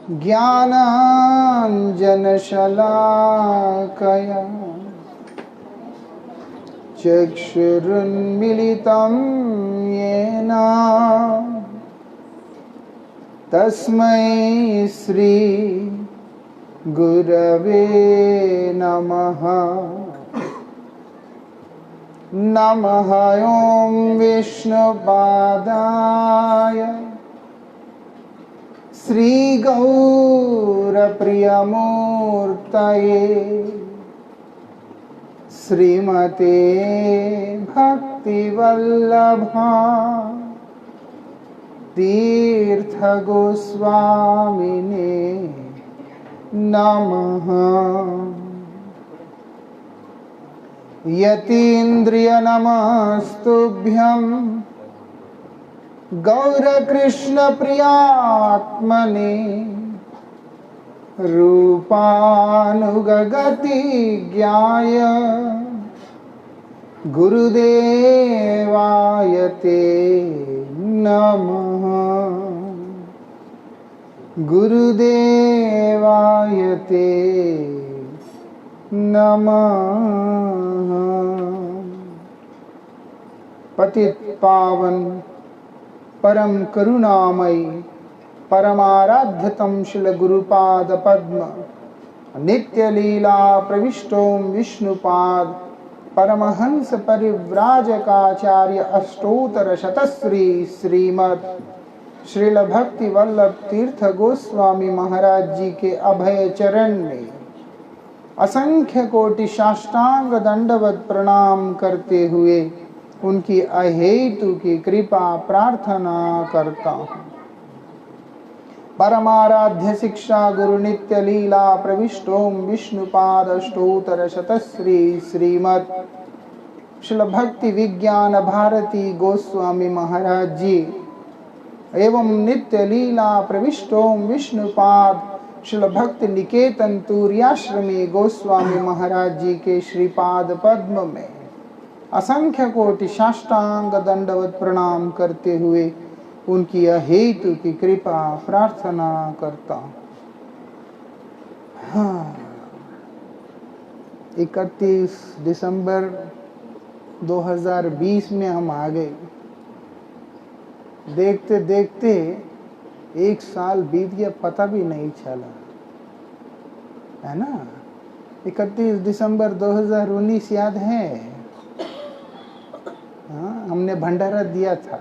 ज्ञानाञ्जनशलाकया चक्षुरुन्मिलितं येन तस्मै श्री गुरवे नमः। नमः ॐ विष्णुपादाय श्रीगौरप्रियमूर्तये श्रीमते भक्तिवल्लभा तीर्थगोस्वामिने नमः। यतीन्द्रियनमस्तुभ्यं गौरकृष्णप्रियात्मने रूपानुगगतिज्ञाय गुरुदेवाय ते नमः। गुरुदेवाय ते नमः। पतित पावन परम करुणामयी परमाराध्यतम शिल गुरुपाद पद्म नित्य लीला प्रविष्टोम विष्णुपाद परमहंस परिव्राजकाचार्य अष्टोत्तर शतश्री श्रीमद श्रील भक्ति वल्लभ तीर्थ गोस्वामी महाराज जी के अभय चरण में असंख्य कोटि साष्टांग दंडवत प्रणाम करते हुए उनकी अहेतु की कृपा प्रार्थना करता हूँ। परमाराध्य शिक्षा गुरु नित्य लीला प्रविष्टोम विष्णुपाद अष्टोत्तर शतश्री श्रीमद श्रील भक्ति विज्ञान भारती गोस्वामी महाराज जी एवं नित्य लीला प्रविष्टोम विष्णुपाद श्रील भक्ति निकेतन तूर्याश्रमी गोस्वामी महाराज जी के श्रीपाद पद्म में असंख्य कोटि साष्टांग दंडवत प्रणाम करते हुए उनकी अहेतु की कृपा प्रार्थना करता हूँ। 31 दिसंबर 2020 में हम आ गए। देखते देखते एक साल बीत गया, पता भी नहीं चला, है ना। 31 दिसंबर 2019 याद है? हाँ, हमने भंडारा दिया था।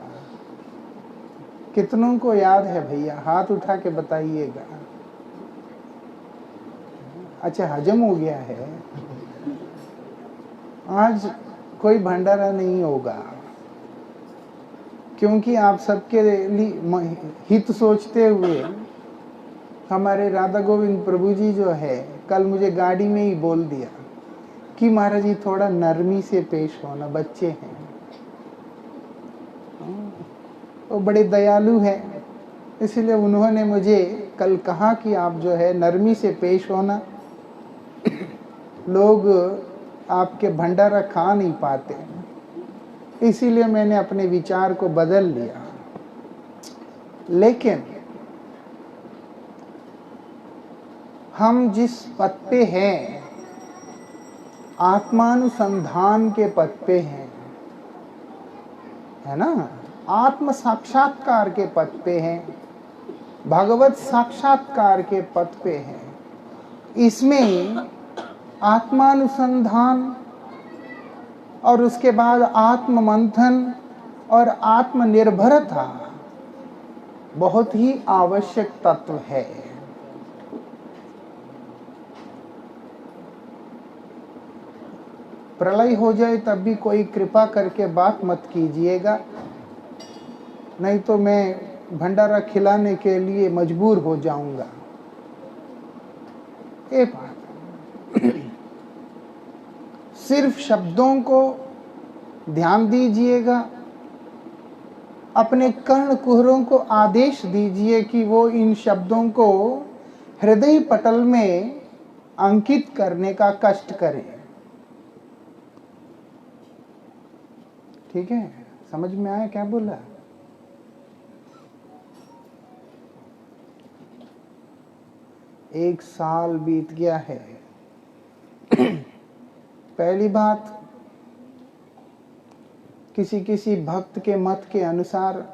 कितनों को याद है भैया? हाथ उठा के बताइएगा। अच्छा, हजम हो गया है। आज कोई भंडारा नहीं होगा क्योंकि आप सबके लिए हित सोचते हुए हमारे राधा गोविंद प्रभु जी जो है, कल मुझे गाड़ी में ही बोल दिया कि महाराज जी थोड़ा नरमी से पेश होना, बच्चे हैं। वो बड़े दयालु हैं, इसलिए उन्होंने मुझे कल कहा कि आप जो है नरमी से पेश होना। लोग आपके भंडारा खा नहीं पाते, इसीलिए मैंने अपने विचार को बदल लिया। लेकिन हम जिस पथ पे हैं, आत्मानुसंधान के पथ पे हैं, है ना, आत्म साक्षात्कार के पथ पे हैं, भगवत साक्षात्कार के पथ पे हैं। इसमें आत्मानुसंधान और उसके बाद आत्म मंथन और आत्मनिर्भरता बहुत ही आवश्यक तत्व है। प्रलय हो जाए तब भी कोई कृपा करके बात मत कीजिएगा, नहीं तो मैं भंडारा खिलाने के लिए मजबूर हो जाऊंगा। ये बात सिर्फ शब्दों को ध्यान दीजिएगा, अपने कर्ण कुहरों को आदेश दीजिए कि वो इन शब्दों को हृदय पटल में अंकित करने का कष्ट करें। ठीक है, समझ में आया क्या बोला? 1 साल बीत गया है। पहली बात, किसी भक्त के मत के अनुसार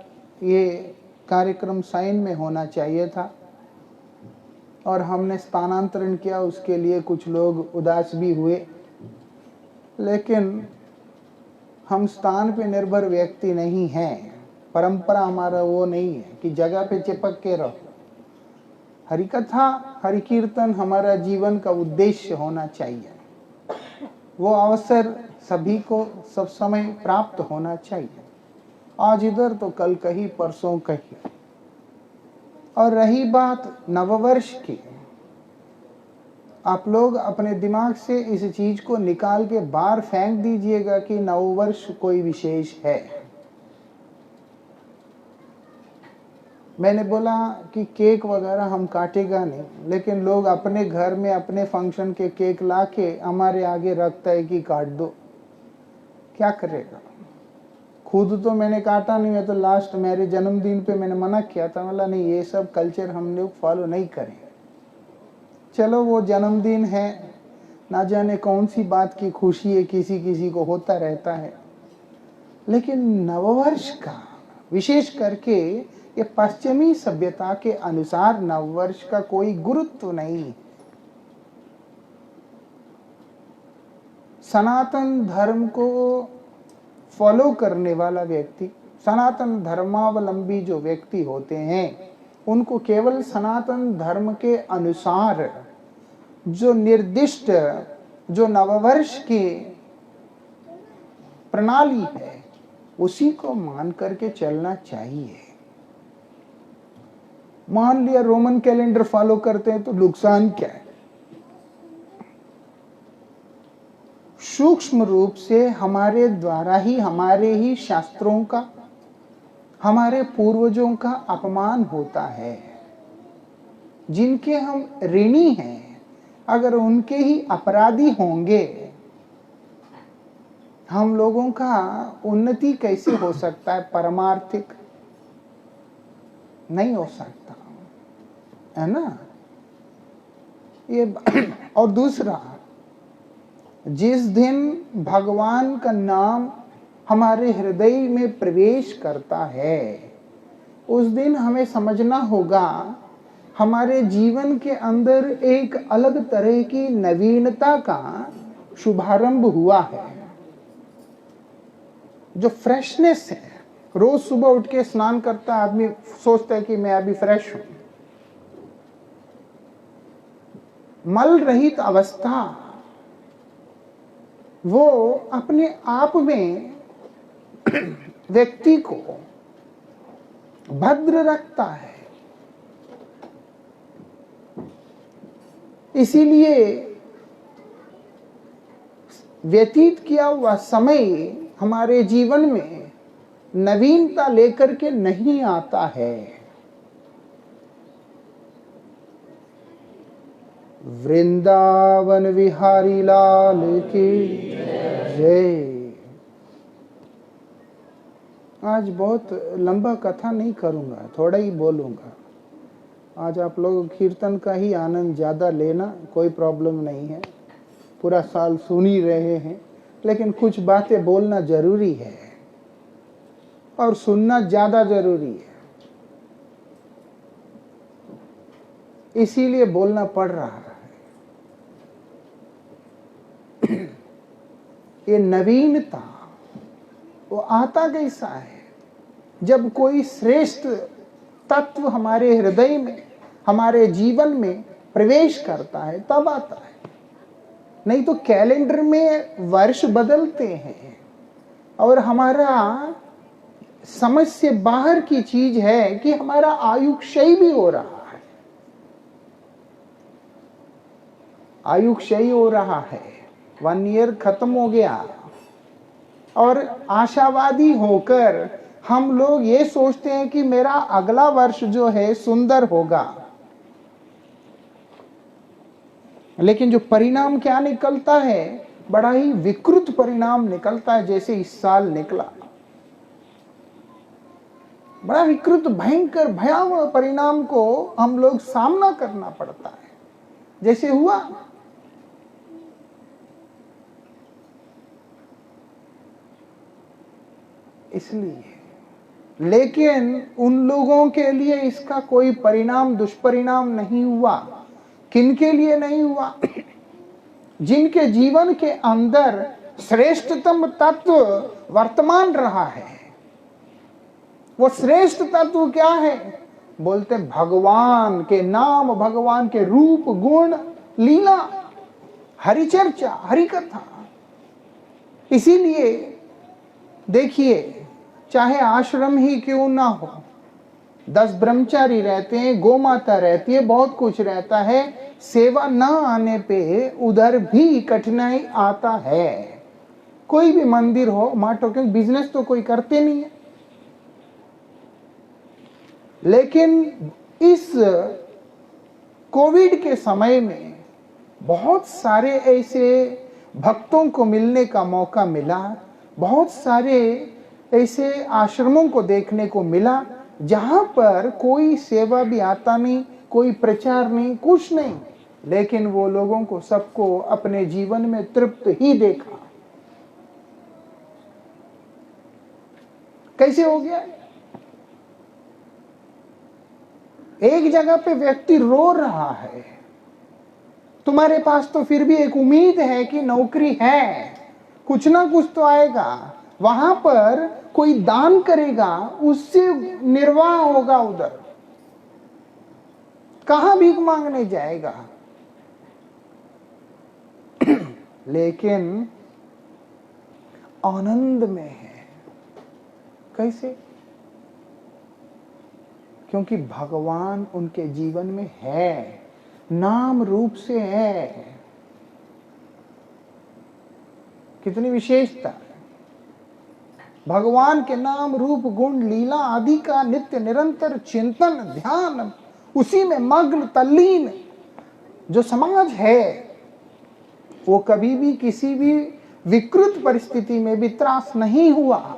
ये कार्यक्रम साइन में होना चाहिए था और हमने स्थानांतरण किया, उसके लिए कुछ लोग उदास भी हुए। लेकिन हम स्थान पे निर्भर व्यक्ति नहीं हैं। परंपरा हमारा वो नहीं है कि जगह पे चिपक के रहो। हरि कथा, हरि कीर्तन हमारा जीवन का उद्देश्य होना चाहिए। वो अवसर सभी को सब समय प्राप्त होना चाहिए। आज इधर तो कल कहीं, परसों कहीं। और रही बात नववर्ष की, आप लोग अपने दिमाग से इस चीज को निकाल के बाहर फेंक दीजिएगा कि नववर्ष कोई विशेष है। मैंने बोला कि केक वगैरह हम काटेगा नहीं, लेकिन लोग अपने घर में अपने फंक्शन के केक लाके हमारे आगे रखता है कि काट दो। क्या करेगा? खुद तो मैंने काटा नहीं है, तो लास्ट मेरे जन्मदिन पे मैंने मना किया था। बोला नहीं, ये सब कल्चर हम लोग फॉलो नहीं करें। चलो वो जन्मदिन है, ना जाने कौन सी बात की खुशी है, किसी किसी को होता रहता है। लेकिन नववर्ष का विशेष करके ये पश्चिमी सभ्यता के अनुसार नववर्ष का कोई गुरुत्व नहीं। सनातन धर्म को फॉलो करने वाला व्यक्ति, सनातन धर्मावलंबी जो व्यक्ति होते हैं, उनको केवल सनातन धर्म के अनुसार जो निर्दिष्ट, जो नववर्ष की प्रणाली है, उसी को मान करके चलना चाहिए। मान लिया रोमन कैलेंडर फॉलो करते हैं तो नुकसान क्या है? सूक्ष्म रूप से हमारे द्वारा ही, हमारे ही शास्त्रों का, हमारे पूर्वजों का अपमान होता है। जिनके हम ऋणी हैं, अगर उनके ही अपराधी होंगे, हम लोगों का उन्नति कैसे हो सकता है? परमार्थिक नहीं हो सकता है ना ये। और दूसरा, जिस दिन भगवान का नाम हमारे हृदय में प्रवेश करता है, उस दिन हमें समझना होगा हमारे जीवन के अंदर एक अलग तरह की नवीनता का शुभारंभ हुआ है। जो फ्रेशनेस है, रोज सुबह उठ के स्नान करता है आदमी, सोचता है कि मैं अभी फ्रेश हूं। मल रहित अवस्था वो अपने आप में व्यक्ति को भद्र रखता है। इसीलिए व्यतीत किया हुआ समय हमारे जीवन में नवीनता लेकर के नहीं आता है। वृंदावन विहारी लाल की जय। आज बहुत लंबा कथा नहीं करूंगा, थोड़ा ही बोलूंगा। आज आप लोग कीर्तन का ही आनंद ज्यादा लेना, कोई प्रॉब्लम नहीं है। पूरा साल सुन ही रहे हैं, लेकिन कुछ बातें बोलना जरूरी है और सुनना ज्यादा जरूरी है। इसीलिए बोलना पड़ रहा है। ये नवीनता वो आता कैसा है? जब कोई श्रेष्ठ तत्व हमारे हृदय में, हमारे जीवन में प्रवेश करता है, तब आता है। नहीं तो कैलेंडर में वर्ष बदलते हैं और हमारा समझ से बाहर की चीज है कि हमारा आयु क्षय भी हो रहा है। आयु क्षय हो रहा है, 1 ईयर खत्म हो गया और आशावादी होकर हम लोग ये सोचते हैं कि मेरा अगला वर्ष जो है सुंदर होगा। लेकिन जो परिणाम क्या निकलता है, बड़ा ही विकृत परिणाम निकलता है। जैसे इस साल निकला, बड़ा विकृत, भयंकर, भयावह परिणाम को हम लोग सामना करना पड़ता है। जैसे हुआ। इसलिए, लेकिन उन लोगों के लिए इसका कोई परिणाम, दुष्परिणाम नहीं हुआ। किनके लिए नहीं हुआ? जिनके जीवन के अंदर श्रेष्ठतम तत्व वर्तमान रहा है। वो श्रेष्ठ तत्व क्या है? बोलते भगवान के नाम, भगवान के रूप, गुण, लीला, हरिचर्चा, हरिकथा। इसीलिए देखिए, चाहे आश्रम ही क्यों ना हो, 10 ब्रह्मचारी रहते हैं, गौ माता रहती है, बहुत कुछ रहता है, सेवा ना आने पे उधर भी कठिनाई आता है। कोई भी मंदिर हो, माटो के बिजनेस तो कोई करते नहीं है। लेकिन इस कोविड के समय में बहुत सारे ऐसे भक्तों को मिलने का मौका मिला, बहुत सारे ऐसे आश्रमों को देखने को मिला जहां पर कोई सेवा भी आता नहीं, कोई प्रचार नहीं, कुछ नहीं, लेकिन वो लोगों को सबको अपने जीवन में तृप्त ही देखा। कैसे हो गया? एक जगह पे व्यक्ति रो रहा है, तुम्हारे पास तो फिर भी एक उम्मीद है कि नौकरी है, कुछ ना कुछ तो आएगा, वहां पर कोई दान करेगा, उससे निर्वाह होगा, उधर कहां भीख मांगने जाएगा। लेकिन आनंद में है। कैसे? क्योंकि भगवान उनके जीवन में है, नाम रूप से है। कितनी विशेषता! भगवान के नाम रूप गुण लीला आदि का नित्य निरंतर चिंतन ध्यान, उसी में मग्न तल्लीन जो समाज है, वो कभी भी किसी भी विकृत परिस्थिति में भी त्रास नहीं हुआ।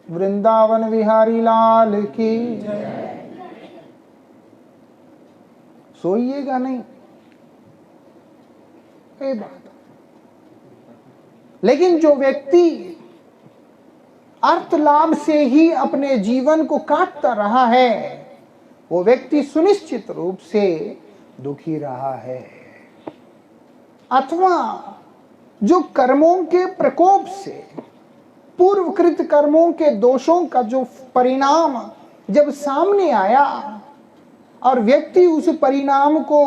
वृंदावन विहारी लाल की जय। सोइएगा नहीं, ये बात। लेकिन जो व्यक्ति अर्थ लाभ से ही अपने जीवन को काटता रहा है, वो व्यक्ति सुनिश्चित रूप से दुखी रहा है। अथवा जो कर्मों के प्रकोप से, पूर्वकृत कर्मों के दोषों का जो परिणाम जब सामने आया और व्यक्ति उस परिणाम को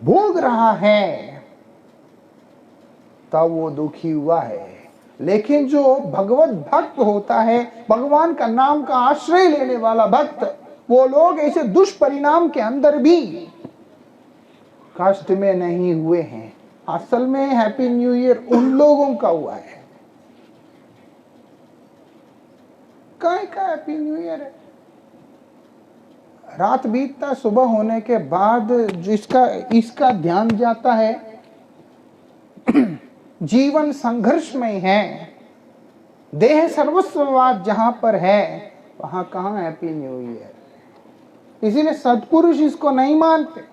भोग रहा है, तब वो दुखी हुआ है। लेकिन जो भगवत भक्त होता है, भगवान का नाम का आश्रय लेने वाला भक्त, वो लोग ऐसे दुष्परिणाम के अंदर भी कष्ट में नहीं हुए हैं। असल में हैप्पी न्यू ईयर उन लोगों का हुआ है। काय का हैप्पी न्यू ईयर है? रात बीतता, सुबह होने के बाद जिसका इसका ध्यान जाता है, जीवन संघर्ष में है, देह सर्वस्ववाद जहां पर है, वहां कहां हैप्पी न्यू ईयर। इसीलिए सत्पुरुष इसको नहीं मानते।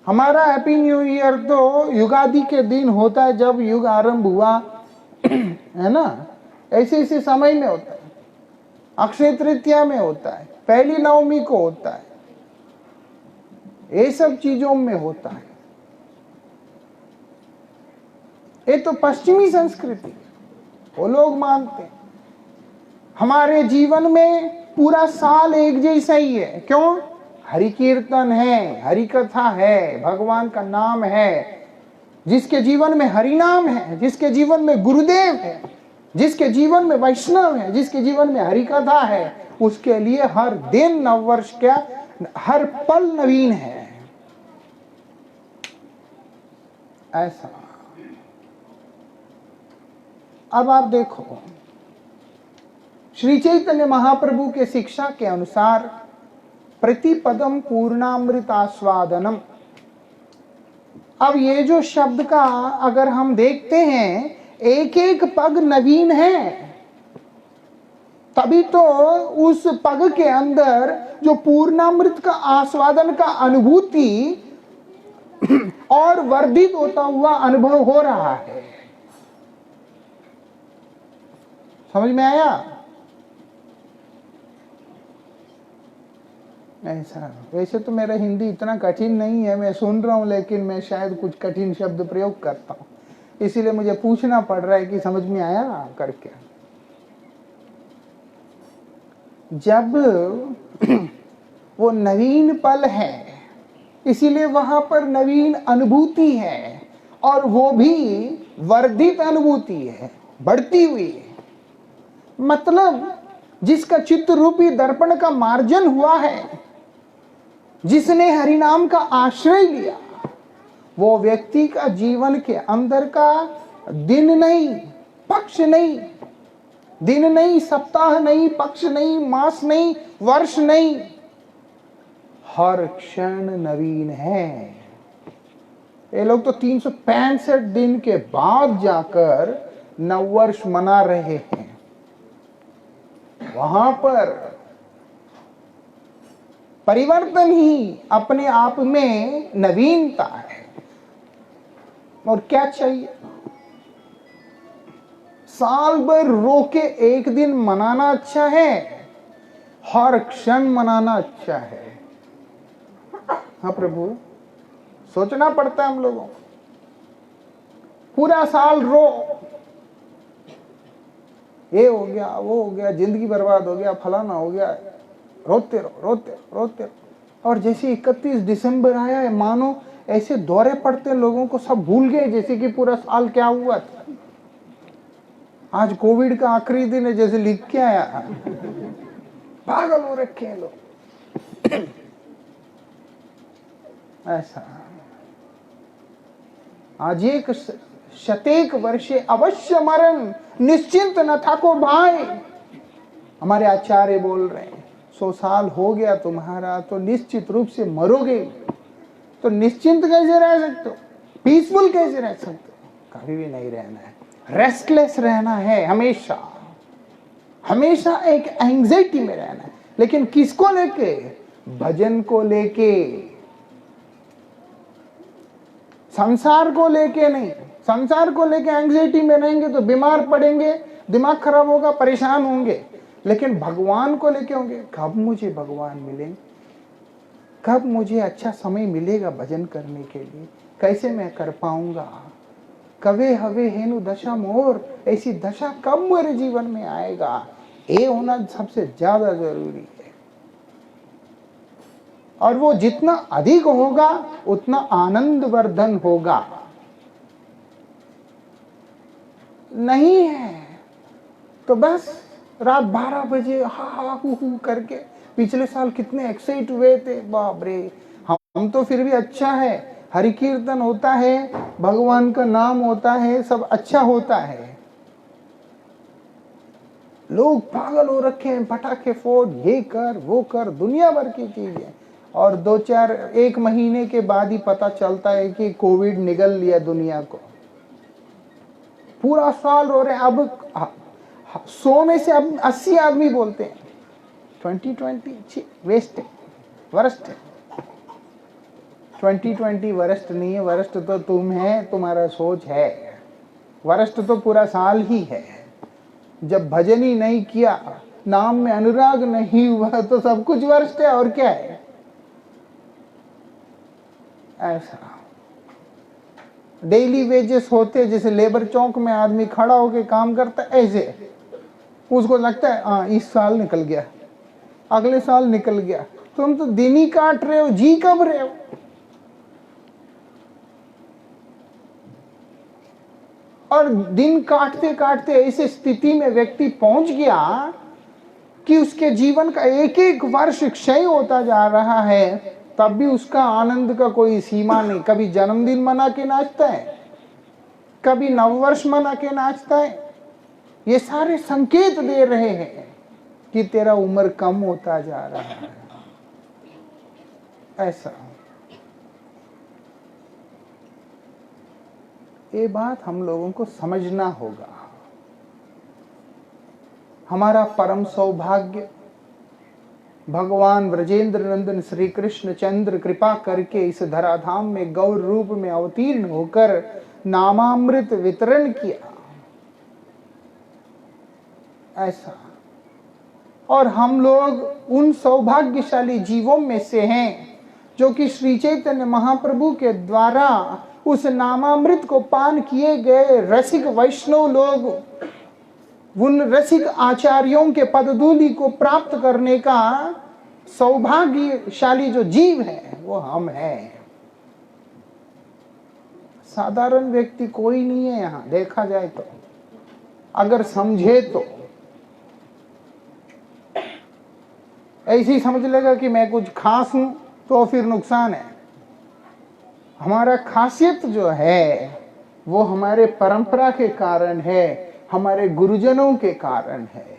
हमारा हैप्पी न्यू ईयर तो युगादि के दिन होता है, जब युग आरंभ हुआ है ना, ऐसे समय में होता है, अक्षय तृतीया में होता है, पहली नवमी को होता है, ये सब चीजों में होता है। ये तो पश्चिमी संस्कृति, वो लोग मानते हैं। हमारे जीवन में पूरा साल एक जैसा ही है। क्यों? हरि कीर्तन है, हरि कथा है, भगवान का नाम है। जिसके जीवन में हरि नाम है, जिसके जीवन में गुरुदेव है, जिसके जीवन में वैष्णव है, जिसके जीवन में हरि कथा है, उसके लिए हर दिन नववर्ष क्या, हर पल नवीन है। ऐसा। अब आप देखो, श्री चैतन्य महाप्रभु के शिक्षा के अनुसार प्रतिपदम पूर्णामृत आस्वादनम। अब ये जो शब्द का अगर हम देखते हैं, एक एक पग नवीन है। तभी तो उस पग के अंदर जो पूर्णामृत का आस्वादन का अनुभूति और वर्धित होता हुआ अनुभव हो रहा है। समझ में आया? ऐसा। वैसे तो मेरा हिंदी इतना कठिन नहीं है, मैं सुन रहा हूं, लेकिन मैं शायद कुछ कठिन शब्द प्रयोग करता हूं, इसीलिए मुझे पूछना पड़ रहा है कि समझ में आया करके। जब वो नवीन पल है, इसीलिए वहां पर नवीन अनुभूति है, और वो भी वर्धित अनुभूति है, बढ़ती हुई है। मतलब जिसका चित्त रूपी दर्पण का मार्जन हुआ है, जिसने हरिनाम का आश्रय लिया, वो व्यक्ति का जीवन के अंदर का दिन नहीं, पक्ष नहीं, दिन नहीं, सप्ताह नहीं, पक्ष नहीं, मास नहीं, वर्ष नहीं, हर क्षण नवीन है। ये लोग तो 365 दिन के बाद जाकर नववर्ष मना रहे हैं। वहां पर परिवर्तन ही अपने आप में नवीनता है। और क्या चाहिए? साल भर रोके एक दिन मनाना अच्छा है, हर क्षण मनाना अच्छा है। हाँ प्रभु, सोचना पड़ता है हम लोगों को। पूरा साल रो, ये हो गया, वो हो गया, जिंदगी बर्बाद हो गया, फलाना हो गया, रोते रहो, रोते रहो, रोते रहो। और जैसे 31 दिसंबर आया है, मानो ऐसे दौरे पड़ते लोगों को, सब भूल गए जैसे कि पूरा साल क्या हुआ था। आज कोविड का आखिरी दिन है जैसे लिख के आया। पागल हो रखे हैं लोग। ऐसा। आज एक शतेक वर्षे अवश्य मरण, निश्चिंत न थाको भाई। हमारे आचार्य बोल रहे हैं 100 साल हो गया तुम्हारा तो निश्चित रूप से मरोगे। तो निश्चिंत कैसे रह सकते हो? पीसफुल कैसे रह सकते हो? कभी भी नहीं रहना है, रेस्टलेस रहना है, हमेशा हमेशा एक एंजाइटी में रहना है। लेकिन किसको लेके? भजन को लेके, संसार को लेके नहीं। संसार को लेके एंजाइटी में रहेंगे तो बीमार पड़ेंगे, दिमाग खराब होगा, परेशान होंगे। लेकिन भगवान को लेके होंगे, कब मुझे भगवान मिलेंगे, कब मुझे अच्छा समय मिलेगा भजन करने के लिए, कैसे मैं कर पाऊंगा, कवे हवे हेनु दशा मोर, ऐसी दशा कब मेरे जीवन में आएगा, ये होना सबसे ज्यादा जरूरी है। और वो जितना अधिक होगा उतना आनंदवर्धन होगा। नहीं है तो बस रात 12 बजे हा हा हु हु करके, पिछले साल कितने एक्साइट हुए थे, बाप रे। हम तो फिर भी अच्छा है, हरि कीर्तन होता है, भगवान का नाम होता है, सब अच्छा होता है। लोग पागल हो रखे हैं, पटाखे फोड़, ये कर वो कर, दुनिया भर की चीजें। और 1 महीने के बाद ही पता चलता है कि कोविड निगल लिया दुनिया को। पूरा साल रो रहे हैं। अब 100 में से अब 80 आदमी बोलते हैं 2020 वेस्ट है, वर्स्ट है। 2020 वर्स्ट नहीं है, वर्स्ट तो तुम है, तुम्हारा सोच है। वर्स्ट तो पूरा साल ही है। जब भजन ही नहीं किया, नाम में अनुराग नहीं हुआ, तो सब कुछ वर्स्ट है। और क्या है? ऐसा डेली वेजेस होते, जैसे लेबर चौक में आदमी खड़ा होके काम करता है, ऐसे उसको लगता है हाँ इस साल निकल गया, अगले साल निकल गया। तुम तो दिन ही काट रहे हो, जी कब रहे हो? और दिन काटते काटते ऐसे स्थिति में व्यक्ति पहुंच गया कि उसके जीवन का एक एक वर्ष क्षय होता जा रहा है, तब भी उसका आनंद का कोई सीमा नहीं। कभी जन्मदिन मना के नाचता है, कभी नववर्ष मना के नाचता है। ये सारे संकेत दे रहे हैं कि तेरा उम्र कम होता जा रहा है। ऐसा ये बात हम लोगों को समझना होगा। हमारा परम सौभाग्य भगवान ब्रजेंद्र नंदन श्री कृष्ण चंद्र कृपा करके इस धराधाम में गौर रूप में अवतीर्ण होकर नामामृत वितरण किया, ऐसा। और हम लोग उन सौभाग्यशाली जीवों में से हैं जो कि श्री चैतन्य महाप्रभु के द्वारा उस नामामृत को पान किए गए रसिक वैष्णव लोग, उन रसिक आचार्यों के पदधूलि को प्राप्त करने का सौभाग्यशाली जो जीव है वो हम हैं। साधारण व्यक्ति कोई नहीं है यहां, देखा जाए तो, अगर समझे तो। ऐसे ही समझ लेगा कि मैं कुछ खास हूं तो फिर नुकसान है। हमारा खासियत जो है वो हमारे परंपरा के कारण है, हमारे गुरुजनों के कारण है,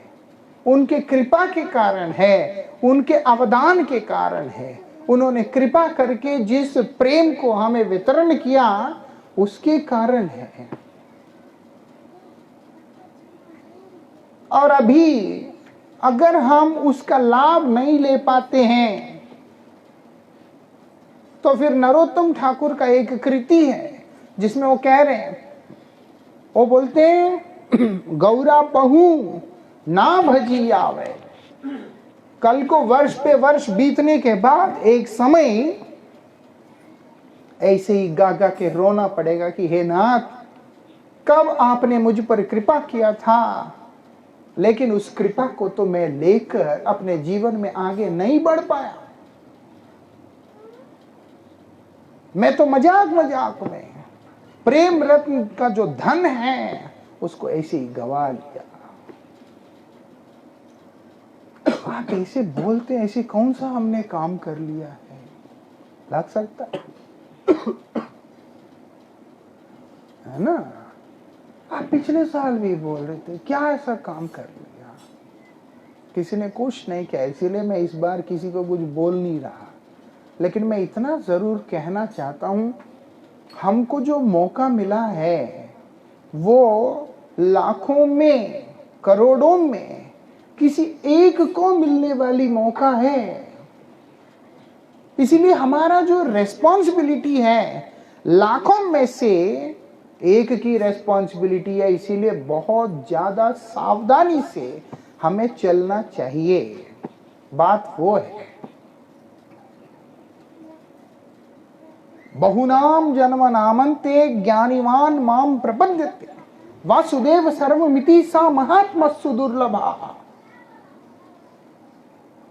उनके कृपा के कारण है, उनके अवदान के कारण है। उन्होंने कृपा करके जिस प्रेम को हमें वितरण किया उसके कारण है। और अभी अगर हम उसका लाभ नहीं ले पाते हैं तो फिर नरोत्तम ठाकुर का एक कृति है जिसमें वो कह रहे हैं, वो बोलते हैं गौरा बहू ना भजी आवे। कल को वर्ष पे वर्ष बीतने के बाद एक समय ऐसे ही गागा के रोना पड़ेगा कि हे नाथ, कब आपने मुझ पर कृपा किया था, लेकिन उस कृपा को तो मैं लेकर अपने जीवन में आगे नहीं बढ़ पाया। मैं तो मजाक मजाक में प्रेम रत्न का जो धन है उसको ऐसे ही गवा लिया। आप ऐसे बोलते हैं, ऐसे कौन सा हमने काम कर लिया है, लग सकता है ना? आप पिछले साल भी बोल रहे थे, क्या ऐसा काम कर लिया? किसी ने कुछ नहीं किया, इसीलिए मैं इस बार किसी को कुछ बोल नहीं रहा। लेकिन मैं इतना जरूर कहना चाहता हूं, हमको जो मौका मिला है वो लाखों में करोड़ों में किसी एक को मिलने वाली मौका है। इसीलिए हमारा जो रेस्पॉन्सिबिलिटी है लाखों में से एक की रेस्पॉन्सिबिलिटी है। इसीलिए बहुत ज्यादा सावधानी से हमें चलना चाहिए। बात वो है, बहुनाम जन्म नामन्ते ज्ञानिवान माम प्रपद्यते वासुदेव सर्वमिति सा महात्मस्सु दुर्लभा।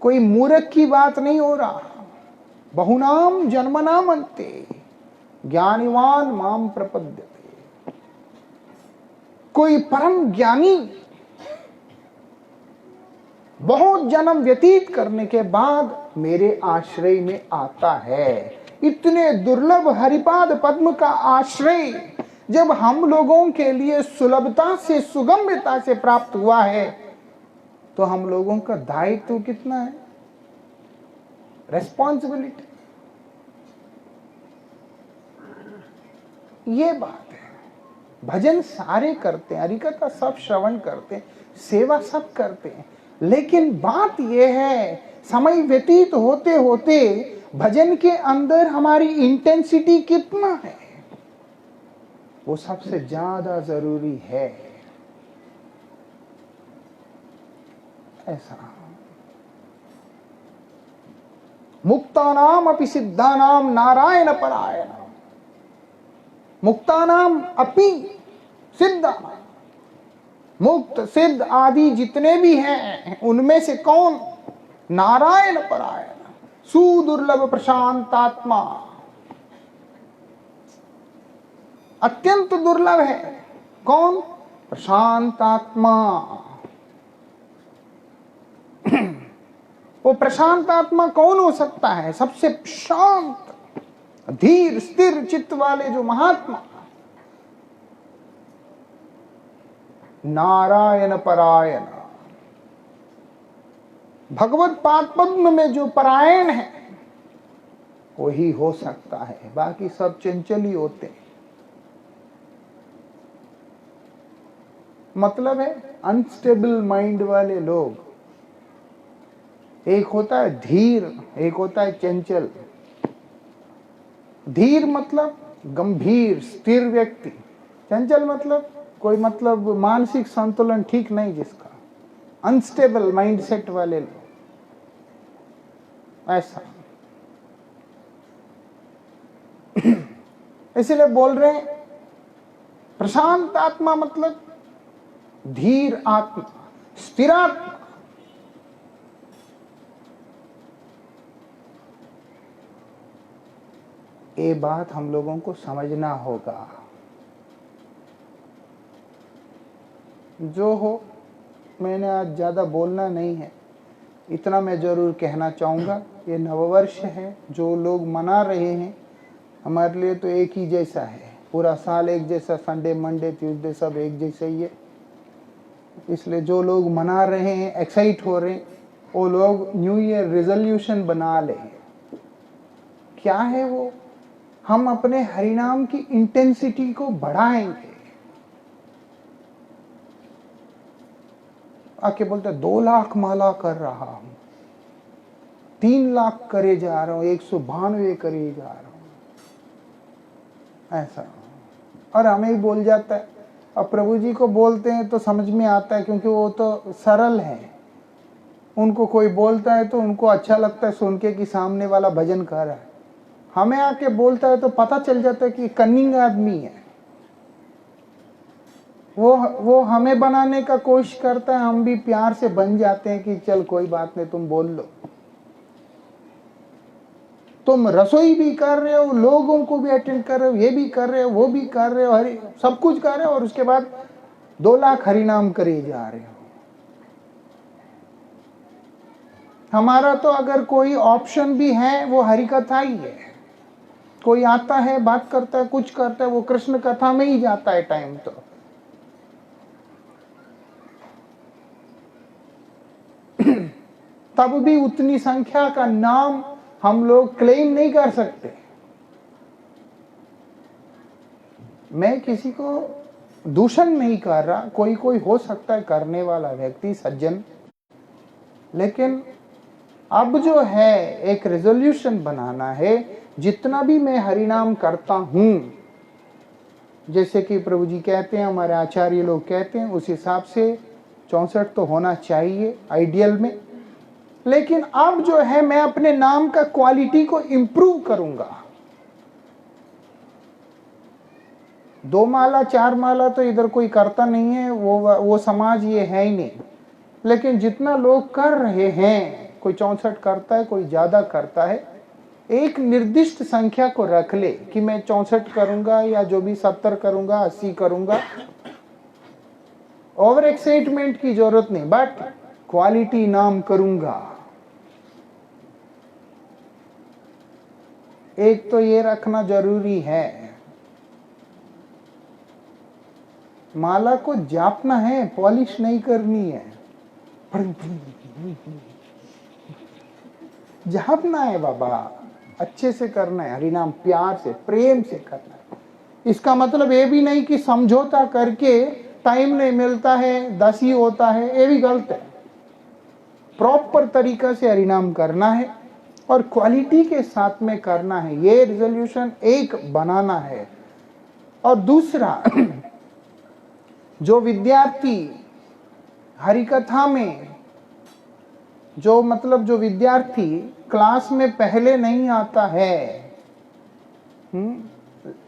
कोई मूर्ख की बात नहीं हो रहा। बहुनाम जन्म नामन्ते ज्ञानिवान माम प्रपद्यते। कोई परम ज्ञानी बहुत जन्म व्यतीत करने के बाद मेरे आश्रय में आता है। इतने दुर्लभ हरिपाद पद्म का आश्रय जब हम लोगों के लिए सुलभता से सुगम्यता से प्राप्त हुआ है तो हम लोगों का दायित्व कितना है, रेस्पॉन्सिबिलिटी। ये बात है। भजन सारे करते हैं, हरिकथा सब श्रवण करते हैं, सेवा सब करते हैं, लेकिन बात यह है समय व्यतीत होते होते भजन के अंदर हमारी इंटेंसिटी कितना है वो सबसे ज्यादा जरूरी है। ऐसा मुक्तानाम अपि सिद्धानाम नारायण परायण। मुक्तानाम अपि सिद्धानाम, मुक्त सिद्ध आदि जितने भी हैं उनमें से कौन? नारायण परायण, सुदुर्लभ प्रशांतात्मा। अत्यंत दुर्लभ है। कौन? प्रशांतात्मा। वो प्रशांत आत्मा कौन हो सकता है? सबसे शांत धीर स्थिर चित्त वाले जो महात्मा, नारायण परायण। भगवत पाद पद्म में जो परायण है वही हो सकता है, बाकी सब चंचल ही होते हैं। मतलब है अनस्टेबल माइंड वाले लोग। एक होता है धीर, एक होता है चंचल। धीर मतलब गंभीर स्थिर व्यक्ति, चंचल मतलब कोई मतलब मानसिक संतुलन ठीक नहीं जिसका, अनस्टेबल माइंडसेट वाले लोग, ऐसा। इसलिए बोल रहे हैं प्रशांत आत्मा मतलब धीर आत्मा, स्थिर आत्मा। ये बात हम लोगों को समझना होगा। जो हो, मैंने आज ज़्यादा बोलना नहीं है, इतना मैं ज़रूर कहना चाहूँगा। ये नववर्ष है, जो लोग मना रहे हैं, हमारे लिए तो एक ही जैसा है। पूरा साल एक जैसा, संडे मंडे ट्यूसडे सब एक जैसा ही है। इसलिए जो लोग मना रहे हैं, एक्साइट हो रहे हैं, वो लोग न्यू ईयर रेजोल्यूशन बना ले। क्या है वो? हम अपने हरिनाम की इंटेंसिटी को बढ़ाएंगे। आके बोलते 2 लाख माला कर रहा हूं, 3 लाख करे जा रहा हूं, 192 करे जा रहा हूं, ऐसा। और हमें ही बोल जाता है। अब प्रभु जी को बोलते हैं तो समझ में आता है, क्योंकि वो तो सरल है। उनको कोई बोलता है तो उनको अच्छा लगता है सुन के कि सामने वाला भजन कर रहा है। हमें आके बोलता है तो पता चल जाता है कि कन्निंग आदमी है। वो हमें बनाने का कोशिश करता है, हम भी प्यार से बन जाते हैं कि चल कोई बात नहीं, तुम बोल लो। तुम रसोई भी कर रहे हो, लोगों को भी अटेंड कर रहे हो, ये भी कर रहे हो, वो भी कर रहे हो, सब कुछ कर रहे हो, और उसके बाद 2 लाख हरिनाम करे जा रहे हो। हमारा तो अगर कोई ऑप्शन भी है वो हरि कथा ही है। कोई आता है, बात करता है, कुछ करता है, वो कृष्ण कथा में ही जाता है टाइम। तो तब भी उतनी संख्या का नाम हम लोग क्लेम नहीं कर सकते। मैं किसी को दूषण नहीं कर रहा, कोई हो सकता है करने वाला व्यक्ति सज्जन, लेकिन अब जो है एक रेजोल्यूशन बनाना है, जितना भी मैं हरिनाम करता हूं, जैसे कि प्रभु जी कहते हैं, हमारे आचार्य लोग कहते हैं, उस हिसाब से 64 तो होना चाहिए आइडियल में। लेकिन अब जो है मैं अपने नाम का क्वालिटी को इंप्रूव करूंगा। 2 माला 4 माला तो इधर कोई करता नहीं है, वो समाज ये है ही नहीं। लेकिन जितना लोग कर रहे हैं, कोई 64 करता है, कोई ज्यादा करता है, एक निर्दिष्ट संख्या को रख ले कि मैं 64 करूंगा या जो भी 70 करूंगा, 80 करूंगा। ओवर एक्साइटमेंट की जरूरत नहीं, बट क्वालिटी नाम करूंगा। एक तो ये रखना जरूरी है, माला को जापना है, पॉलिश नहीं करनी है। जापना है बाबा, अच्छे से करना है, हरिनाम प्यार से प्रेम से करना है। इसका मतलब ये भी नहीं कि समझौता करके टाइम नहीं मिलता है, 10 ही होता है, ये भी गलत है। प्रॉपर तरीका से हरिनाम करना है और क्वालिटी के साथ में करना है। ये रिजोल्यूशन एक बनाना है। और दूसरा, जो विद्यार्थी हरिकथा में, जो विद्यार्थी क्लास में पहले नहीं आता है,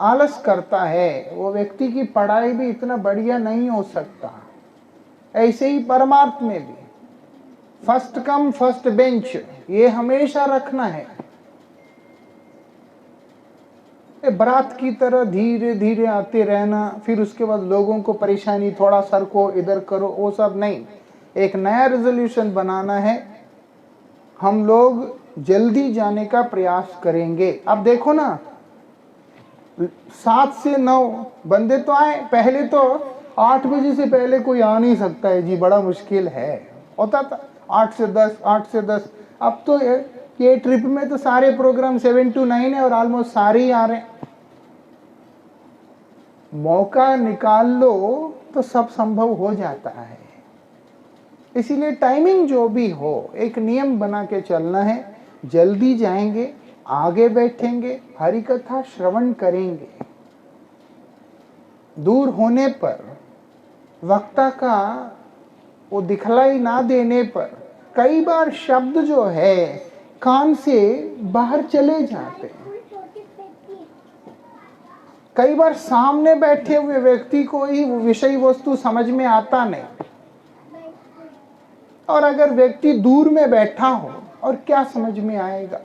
आलस करता है, वो व्यक्ति की पढ़ाई भी इतना बढ़िया नहीं हो सकता। ऐसे ही परमार्थ में भी फर्स्ट कम फर्स्ट बेंच, ये हमेशा रखना है। बरात की तरह धीरे धीरे आते रहना, फिर उसके बाद लोगों को परेशानी, थोड़ा सर को इधर करो, वो सब नहीं। एक नया रेजोल्यूशन बनाना है। हम लोग जल्दी जाने का प्रयास करेंगे। अब देखो ना, 7 से 9 बंदे तो आए। पहले तो 8 बजे से पहले कोई आ नहीं सकता है जी, बड़ा मुश्किल है। होता था 8 से 10, 8 से 10। अब तो ये ट्रिप में तो सारे प्रोग्राम 7 to 9 है और ऑलमोस्ट सारे ही आ रहे हैं। मौका निकाल लो तो सब संभव हो जाता है। इसीलिए टाइमिंग जो भी हो, एक नियम बना के चलना है। जल्दी जाएंगे, आगे बैठेंगे, हरि कथा श्रवण करेंगे। दूर होने पर, वक्ता का वो दिखलाई ना देने पर कई बार शब्द जो है कान से बाहर चले जाते हैं। कई बार सामने बैठे हुए व्यक्ति को ही विषय वस्तु समझ में आता नहीं, और अगर व्यक्ति दूर में बैठा हो और क्या समझ में आएगा।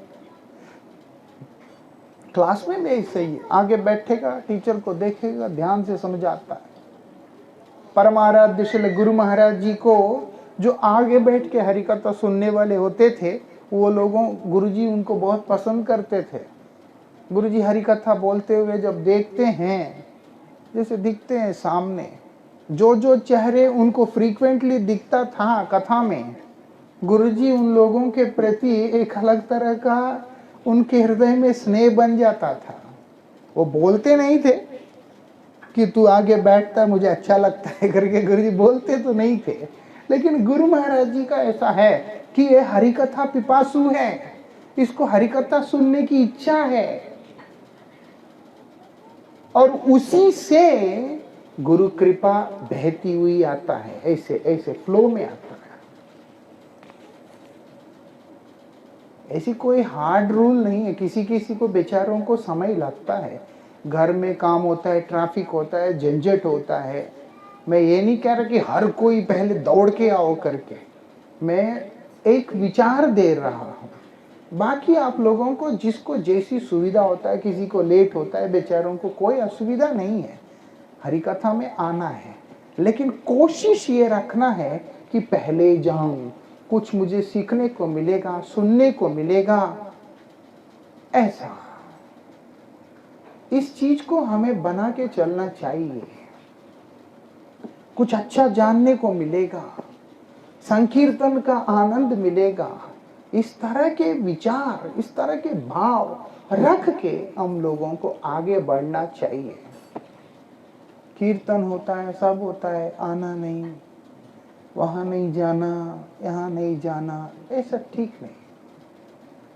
क्लास में भी ऐसे ही है, आगे बैठेगा, टीचर को देखेगा, ध्यान से समझ आता है। परमाराध्य श्री गुरु महाराज जी को जो आगे बैठ के हरि कथा सुनने वाले होते थे, वो लोगों, गुरुजी उनको बहुत पसंद करते थे। गुरुजी हरि कथा बोलते हुए जब देखते हैं, जैसे दिखते हैं सामने, जो जो चेहरे उनको फ्रीक्वेंटली दिखता था कथा में, गुरुजी उन लोगों के प्रति एक अलग तरह का उनके हृदय में स्नेह बन जाता था। वो बोलते नहीं थे कि तू आगे बैठता मुझे अच्छा लगता है करके, गुरुजी बोलते तो नहीं थे, लेकिन गुरु महाराज जी का ऐसा है कि ये हरि कथा पिपासु है, इसको हरि कथा सुनने की इच्छा है, और उसी से गुरु कृपा बहती हुई आता है, ऐसे ऐसे फ्लो में आता है। ऐसी कोई हार्ड रूल नहीं है। किसी किसी को बेचारों को समय लगता है, घर में काम होता है, ट्रैफिक होता है, झंझट होता है। मैं ये नहीं कह रहा कि हर कोई पहले दौड़ के आओ करके, मैं एक विचार दे रहा हूँ। बाकी आप लोगों को जिसको जैसी सुविधा होता है, किसी को लेट होता है, बेचारों को कोई असुविधा नहीं है, हरि कथा में आना है। लेकिन कोशिश ये रखना है कि पहले जाऊं, कुछ मुझे सीखने को मिलेगा, सुनने को मिलेगा, ऐसा इस चीज को हमें बना के चलना चाहिए। कुछ अच्छा जानने को मिलेगा, संकीर्तन का आनंद मिलेगा। इस तरह के विचार, इस तरह के भाव रख के हम लोगों को आगे बढ़ना चाहिए। कीर्तन होता है, सब होता है, आना नहीं, वहां नहीं जाना, यहाँ नहीं जाना, ये सब ठीक नहीं।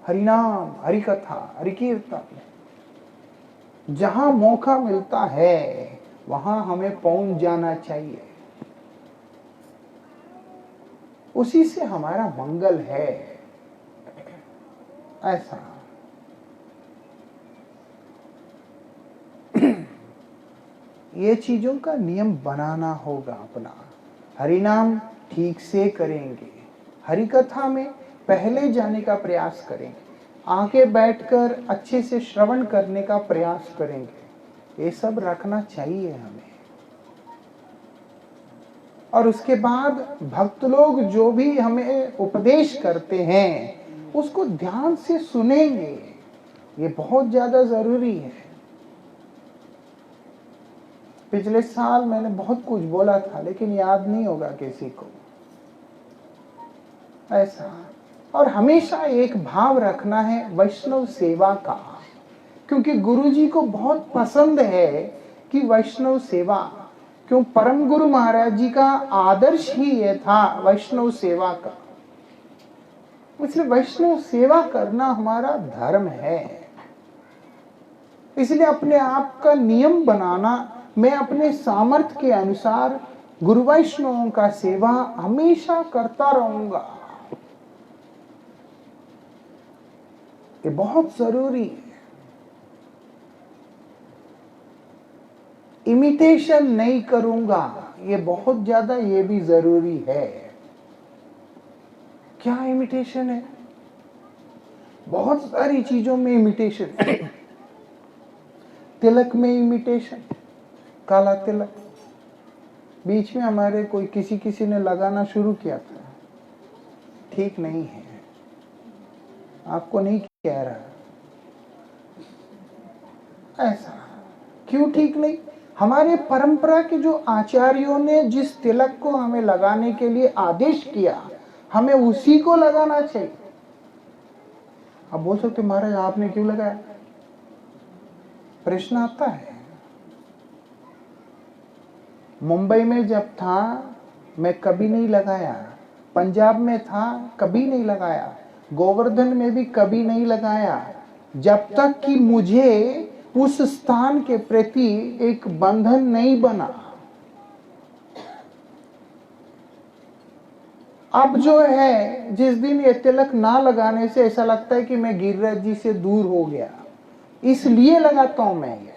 हरिनाम, हरि कथा, हरि कीर्तन, जहां मौका मिलता है वहां हमें पहुंच जाना चाहिए। उसी से हमारा मंगल है। ऐसा ये चीजों का नियम बनाना होगा अपना। हरिनाम ठीक से करेंगे, हरि कथा में पहले जाने का प्रयास करेंगे, आगे बैठकर अच्छे से श्रवण करने का प्रयास करेंगे। ये सब रखना चाहिए हमें। और उसके बाद भक्त लोग जो भी हमें उपदेश करते हैं उसको ध्यान से सुनेंगे, ये बहुत ज्यादा जरूरी है। पिछले साल मैंने बहुत कुछ बोला था, लेकिन याद नहीं होगा किसी को, ऐसा। और हमेशा एक भाव रखना है वैष्णव सेवा का, क्योंकि गुरुजी को बहुत पसंद है कि वैष्णव सेवा, क्यों, परम गुरु महाराज जी का आदर्श ही ये था वैष्णव सेवा का। इसलिए वैष्णव सेवा करना हमारा धर्म है। इसलिए अपने आप का नियम बनाना, मैं अपने सामर्थ्य के अनुसार गुरु वैष्णवों का सेवा हमेशा करता रहूंगा। ये बहुत जरूरी है। इमिटेशन नहीं करूंगा, ये बहुत ज्यादा, ये भी जरूरी है। क्या इमिटेशन है? बहुत सारी चीजों में इमिटेशन है। तिलक में इमिटेशन, काला तिलक बीच में हमारे कोई किसी ने लगाना शुरू किया था, ठीक नहीं है, आपको नहीं कह रहा, ऐसा क्यों ठीक नहीं? हमारे परंपरा के जो आचार्यों ने जिस तिलक को हमें लगाने के लिए आदेश किया, हमें उसी को लगाना चाहिए। आप बोल सकते महाराज आपने क्यों लगाया? प्रश्न आता है। मुंबई में जब था मैं कभी नहीं लगाया, पंजाब में था कभी नहीं लगाया, गोवर्धन में भी कभी नहीं लगाया, जब तक कि मुझे उस स्थान के प्रति एक बंधन नहीं बना। अब जो है, जिस दिन ये तिलक ना लगाने से ऐसा लगता है कि मैं गिरिराज जी से दूर हो गया, इसलिए लगाता हूं मैं ये,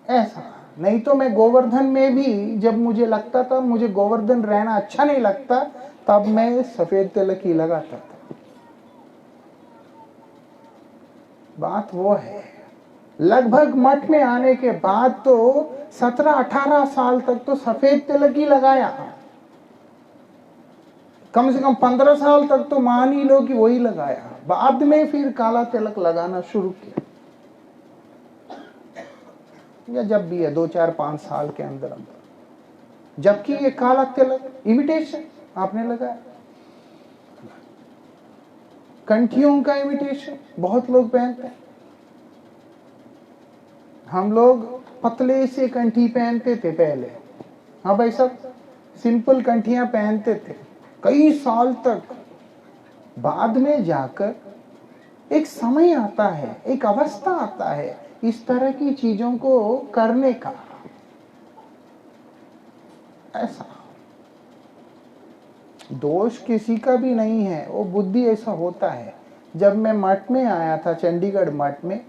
ऐसा नहीं तो मैं गोवर्धन में भी जब मुझे लगता था मुझे गोवर्धन रहना अच्छा नहीं लगता, तब मैं सफेद तिलक ही लगाता था। बात वो है, लगभग मठ में आने के बाद तो 17-18 साल तक तो सफेद तिलक ही लगाया, कम से कम 15 साल तक तो मान ही लो कि वही लगाया। बाद में फिर काला तिलक लगाना शुरू किया, या जब भी है 2-4-5 साल के अंदर अंदर। जबकि ये काला तिलक इमिटेशन आपने लगाया, कंठियों का इमिटेशन बहुत लोग पहनते हैं। हम लोग पतले से कंठी पहनते थे पहले, हाँ भाई सब सिंपल कंठियां पहनते थे कई साल तक। बाद में जाकर एक समय आता है, एक अवस्था आता है इस तरह की चीजों को करने का। ऐसा दोष किसी का भी नहीं है, वो बुद्धि ऐसा होता है। जब मैं मठ में आया था, चंडीगढ़ मठ में,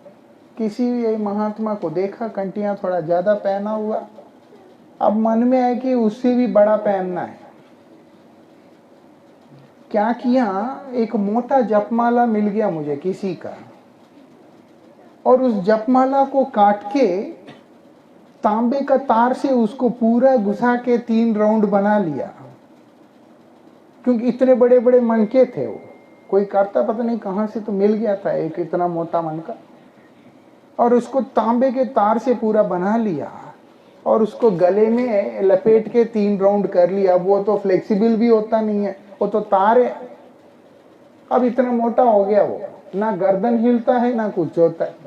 किसी महात्मा को देखा कंटियां थोड़ा ज्यादा पहना हुआ, अब मन में है कि उससे भी बड़ा पहनना है। क्या किया, एक मोटा जपमाला मिल गया मुझे किसी का, और उस जपमाला को काट के तांबे का तार से उसको पूरा घुसा के 3 राउंड बना लिया, क्योंकि इतने बड़े बड़े मनके थे वो, कोई करता पता नहीं कहां से तो मिल गया था एक इतना मोटा मनका, और उसको तांबे के तार से पूरा बना लिया और उसको गले में लपेट के 3 राउंड कर लिया। अब वो तो फ्लेक्सिबल भी होता नहीं है, वो तो तार है। अब इतना मोटा हो गया वो, ना गर्दन हिलता है ना कुछ होता है।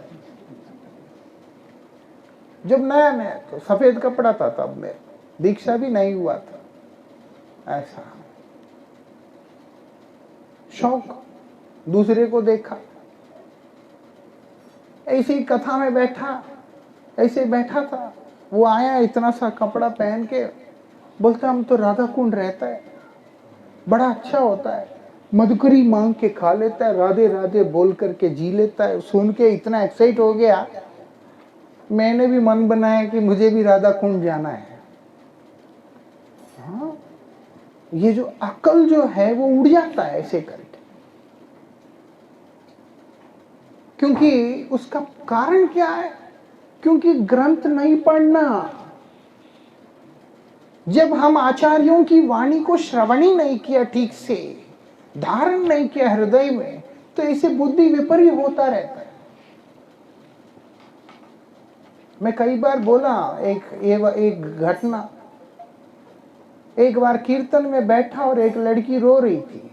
जब नया नया तो सफेद कपड़ा था, तब में दीक्षा भी नहीं हुआ था। ऐसा शौक, दूसरे को देखा, ऐसी कथा में बैठा, ऐसे बैठा था, वो आया इतना सा कपड़ा पहन के, बोलता हम तो राधा कुंड रहता है, बड़ा अच्छा होता है, मधुकरी मांग के खा लेता है, राधे राधे बोल करके जी लेता है। सुन के इतना एक्साइट हो गया, मैंने भी मन बनाया कि मुझे भी राधा कुंड जाना है। हाँ, ये जो अकल जो है वो उड़ जाता है ऐसे करके, क्योंकि उसका कारण क्या है, क्योंकि ग्रंथ नहीं पढ़ना। जब हम आचार्यों की वाणी को श्रवण ही नहीं किया, ठीक से धारण नहीं किया हृदय में, तो ऐसे बुद्धि विपरीत होता रहता है। मैं कई बार बोला एक घटना, एक बार कीर्तन में बैठा और एक लड़की रो रही थी,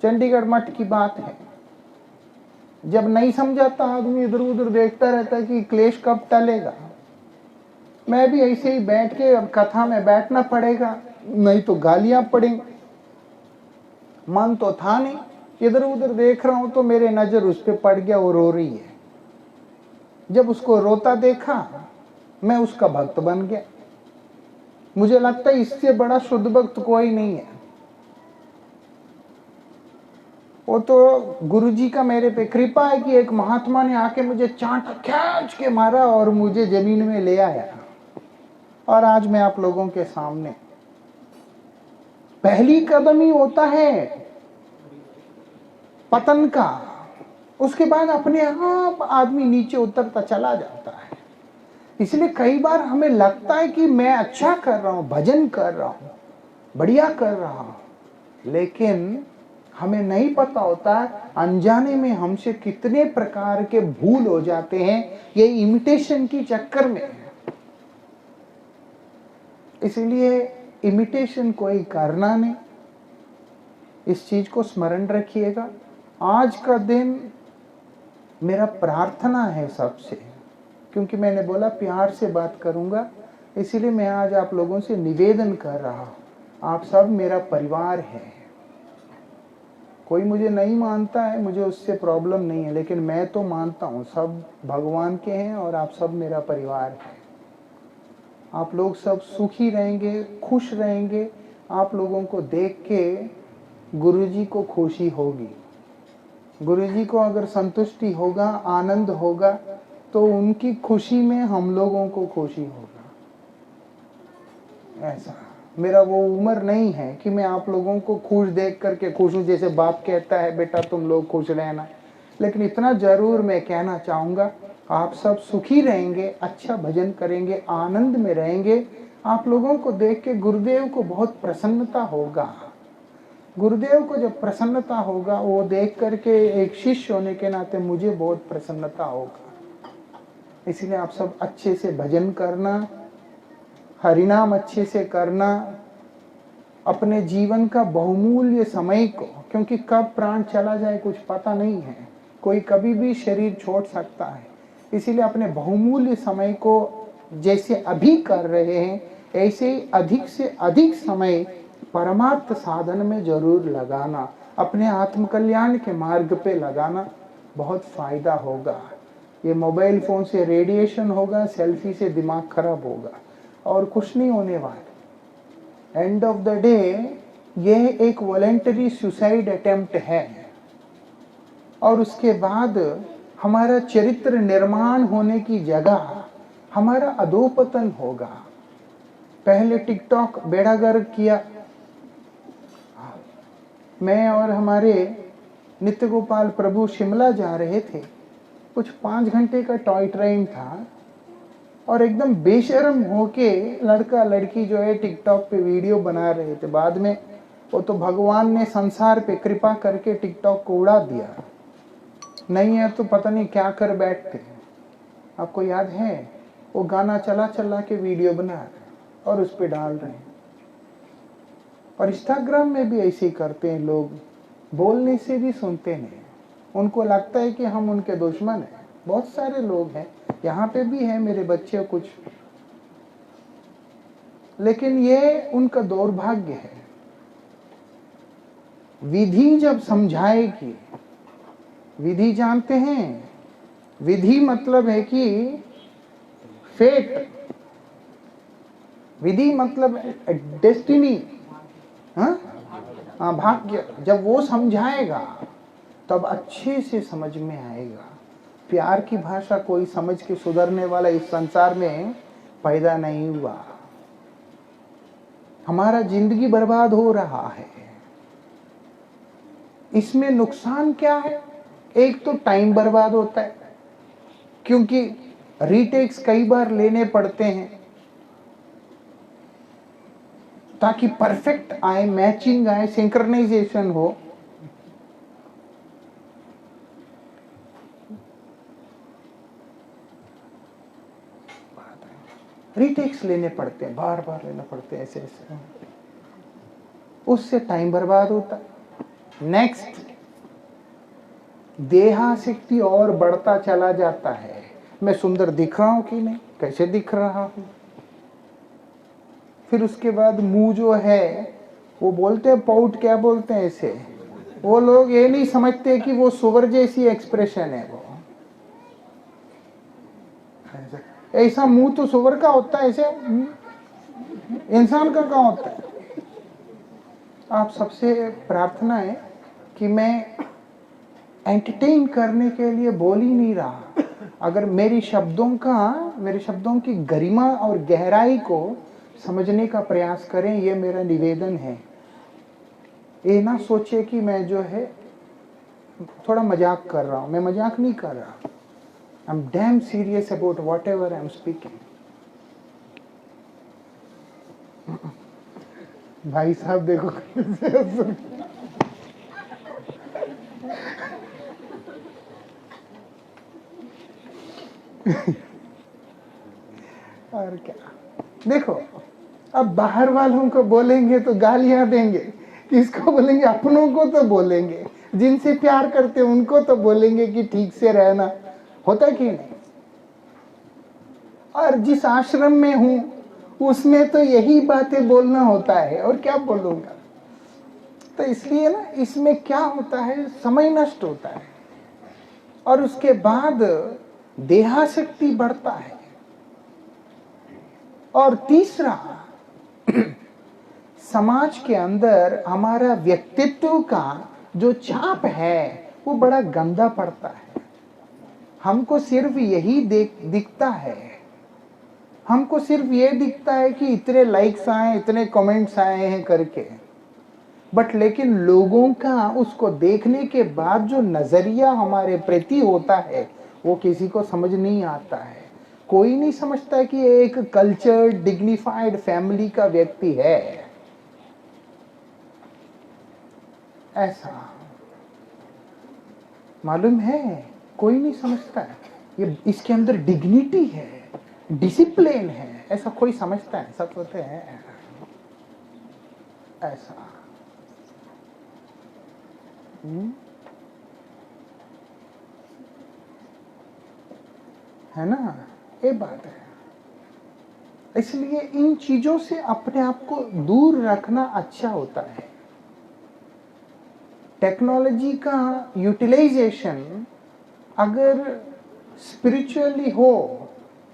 चंडीगढ़ मठ की बात है। जब नहीं समझाता आदमी इधर उधर देखता रहता है कि क्लेश कब टलेगा। मैं भी ऐसे ही बैठ के, अब कथा में बैठना पड़ेगा नहीं तो गालियां पड़ेंगी। मन तो था नहीं, इधर उधर देख रहा हूं तो मेरे नजर उस पर पड़ गया, वो रो रही है। जब उसको रोता देखा, मैं उसका भक्त बन गया। मुझे लगता है इससे बड़ा शुद्ध भक्त कोई नहीं है। वो तो गुरुजी का मेरे पे कृपा है कि एक महात्मा ने आके मुझे चांट खींच के मारा और मुझे जमीन में ले आया, और आज मैं आप लोगों के सामने। पहली कदम ही होता है पतन का, उसके बाद अपने आप आदमी नीचे उतरता चला जाता है। इसलिए कई बार हमें लगता है कि मैं अच्छा कर रहा हूं, भजन कर रहा हूं, बढ़िया कर रहा हूं, लेकिन हमें नहीं पता होता अनजाने में हमसे कितने प्रकार के भूल हो जाते हैं, ये इमिटेशन की चक्कर में। इसलिए इमिटेशन कोई करना नहीं, इस चीज को स्मरण रखिएगा। आज का दिन मेरा प्रार्थना है सबसे, क्योंकि मैंने बोला प्यार से बात करूंगा, इसीलिए मैं आज आप लोगों से निवेदन कर रहा हूं। आप सब मेरा परिवार है। कोई मुझे नहीं मानता है, मुझे उससे प्रॉब्लम नहीं है, लेकिन मैं तो मानता हूं सब भगवान के हैं और आप सब मेरा परिवार है। आप लोग सब सुखी रहेंगे, खुश रहेंगे। आप लोगों को देख के गुरुजी को खुशी होगी। गुरुजी को अगर संतुष्टि होगा, आनंद होगा, तो उनकी खुशी में हम लोगों को खुशी होगा। ऐसा मेरा वो उम्र नहीं है कि मैं आप लोगों को खुश देख करके खुश हूं। जैसे बाप कहता है बेटा तुम लोग खुश रहना, लेकिन इतना जरूर मैं कहना चाहूंगा, आप सब सुखी रहेंगे, अच्छा भजन करेंगे, आनंद में रहेंगे। आप लोगों को देख के गुरुदेव को बहुत प्रसन्नता होगा। गुरुदेव को जब प्रसन्नता होगा, वो देख करके एक शिष्य होने के नाते मुझे बहुत प्रसन्नता होगा। इसलिए आप सब अच्छे से भजन करना, हरिनाम अच्छे से करना, अपने जीवन का बहुमूल्य समय को, क्योंकि कब प्राण चला जाए कुछ पता नहीं है, कोई कभी भी शरीर छोड़ सकता है। इसीलिए अपने बहुमूल्य समय को जैसे अभी कर रहे हैं, ऐसे ही अधिक से अधिक समय परमार्थ साधन में जरूर लगाना, अपने आत्मकल्याण के मार्ग पे लगाना, बहुत फायदा होगा। ये मोबाइल फोन से रेडिएशन होगा, सेल्फी से दिमाग खराब होगा और कुछ नहीं होने वाला। एंड ऑफ द डे ये एक वॉलेंटरी सुसाइड अटेम्प्ट है और उसके बाद हमारा चरित्र निर्माण होने की जगह हमारा अधोपतन होगा। पहले टिकटॉक बेड़ा गर्क किया। मैं और हमारे नित्य गोपाल प्रभु शिमला जा रहे थे। कुछ 5 घंटे का टॉय ट्रेन था और एकदम बेशर्म होके लड़का लड़की जो है टिकटॉक पे वीडियो बना रहे थे। बाद में वो तो भगवान ने संसार पे कृपा करके टिकटॉक को उड़ा दिया, नहीं है तो पता नहीं क्या कर बैठते। आपको याद है वो गाना चला चला के वीडियो बना रहे और उस पे डाल रहे हैं। और इंस्टाग्राम में भी ऐसे ही करते हैं लोग, बोलने से भी सुनते नहीं। उनको लगता है कि हम उनके दुश्मन हैं। बहुत सारे लोग हैं, यहाँ पे भी है मेरे बच्चे कुछ, लेकिन ये उनका दौर्भाग्य है। विधि जब समझाएगी, विधि जानते हैं, विधि मतलब है कि फेट, विधि मतलब डेस्टिनी, हाँ भाग्य। जब वो समझाएगा तब अच्छे से समझ में आएगा। प्यार की भाषा कोई समझ के सुधरने वाला इस संसार में पैदा नहीं हुआ। हमारा जिंदगी बर्बाद हो रहा है। इसमें नुकसान क्या है? एक तो टाइम बर्बाद होता है, क्योंकि रीटेक्स कई बार लेने पड़ते हैं ताकि परफेक्ट आए, मैचिंग आए, सिंक्रोनाइजेशन हो। रीटेक्स लेने पड़ते हैं, बार बार लेना पड़ते हैं, ऐसे ऐसे, उससे टाइम बर्बाद होता है। नेक्स्ट, देहाशक्ति और बढ़ता चला जाता है। मैं सुंदर दिख रहा हूं कि नहीं, कैसे दिख रहा हूं। फिर उसके बाद मुंह जो है वो बोलते हैं पाउट, क्या बोलते हैं ऐसे, वो लोग ये नहीं समझते कि वो सुअर जैसी एक्सप्रेशन है। वो ऐसा मुंह तो सुअर का होता है, ऐसे इंसान का कहाँ होता है। आप सबसे प्रार्थना है कि मैं एंटरटेन करने के लिए बोल ही नहीं रहा। अगर मेरी शब्दों की गरिमा और गहराई को समझने का प्रयास करें, ये मेरा निवेदन है। ये ना सोचे कि मैं जो है थोड़ा मजाक कर रहा हूं। मैं मजाक नहीं कर रहा। I am damn serious about what ever I am speaking. भाई साहब देखो और क्या, देखो अब बाहर वालों को बोलेंगे तो गालियां देंगे, किसको बोलेंगे? अपनों को तो बोलेंगे, जिनसे प्यार करते उनको तो बोलेंगे कि ठीक से रहना। होता कि नहीं? और जिस आश्रम में हूं उसमें तो यही बातें बोलना होता है, और क्या बोलूंगा। तो इसलिए ना इसमें क्या होता है, समय नष्ट होता है और उसके बाद देहाशक्ति बढ़ता है। और तीसरा, समाज के अंदर हमारा व्यक्तित्व का जो छाप है वो बड़ा गंदा पड़ता है। हमको सिर्फ यही दिखता है, हमको सिर्फ ये दिखता है कि इतने लाइक्स आए, इतने कमेंट्स आए हैं करके, बट लेकिन लोगों का उसको देखने के बाद जो नजरिया हमारे प्रति होता है वो किसी को समझ नहीं आता है। कोई नहीं समझता कि ये एक कल्चर डिग्निफाइड फैमिली का व्यक्ति है, ऐसा मालूम है। कोई नहीं समझता है ये इसके अंदर डिग्निटी है, डिसिप्लिन है, ऐसा कोई समझता है। सब होते हैं ऐसा। है ना, ये बात है। इसलिए इन चीजों से अपने आप को दूर रखना अच्छा होता है। टेक्नोलॉजी का यूटिलाइजेशन अगर स्पिरिचुअली हो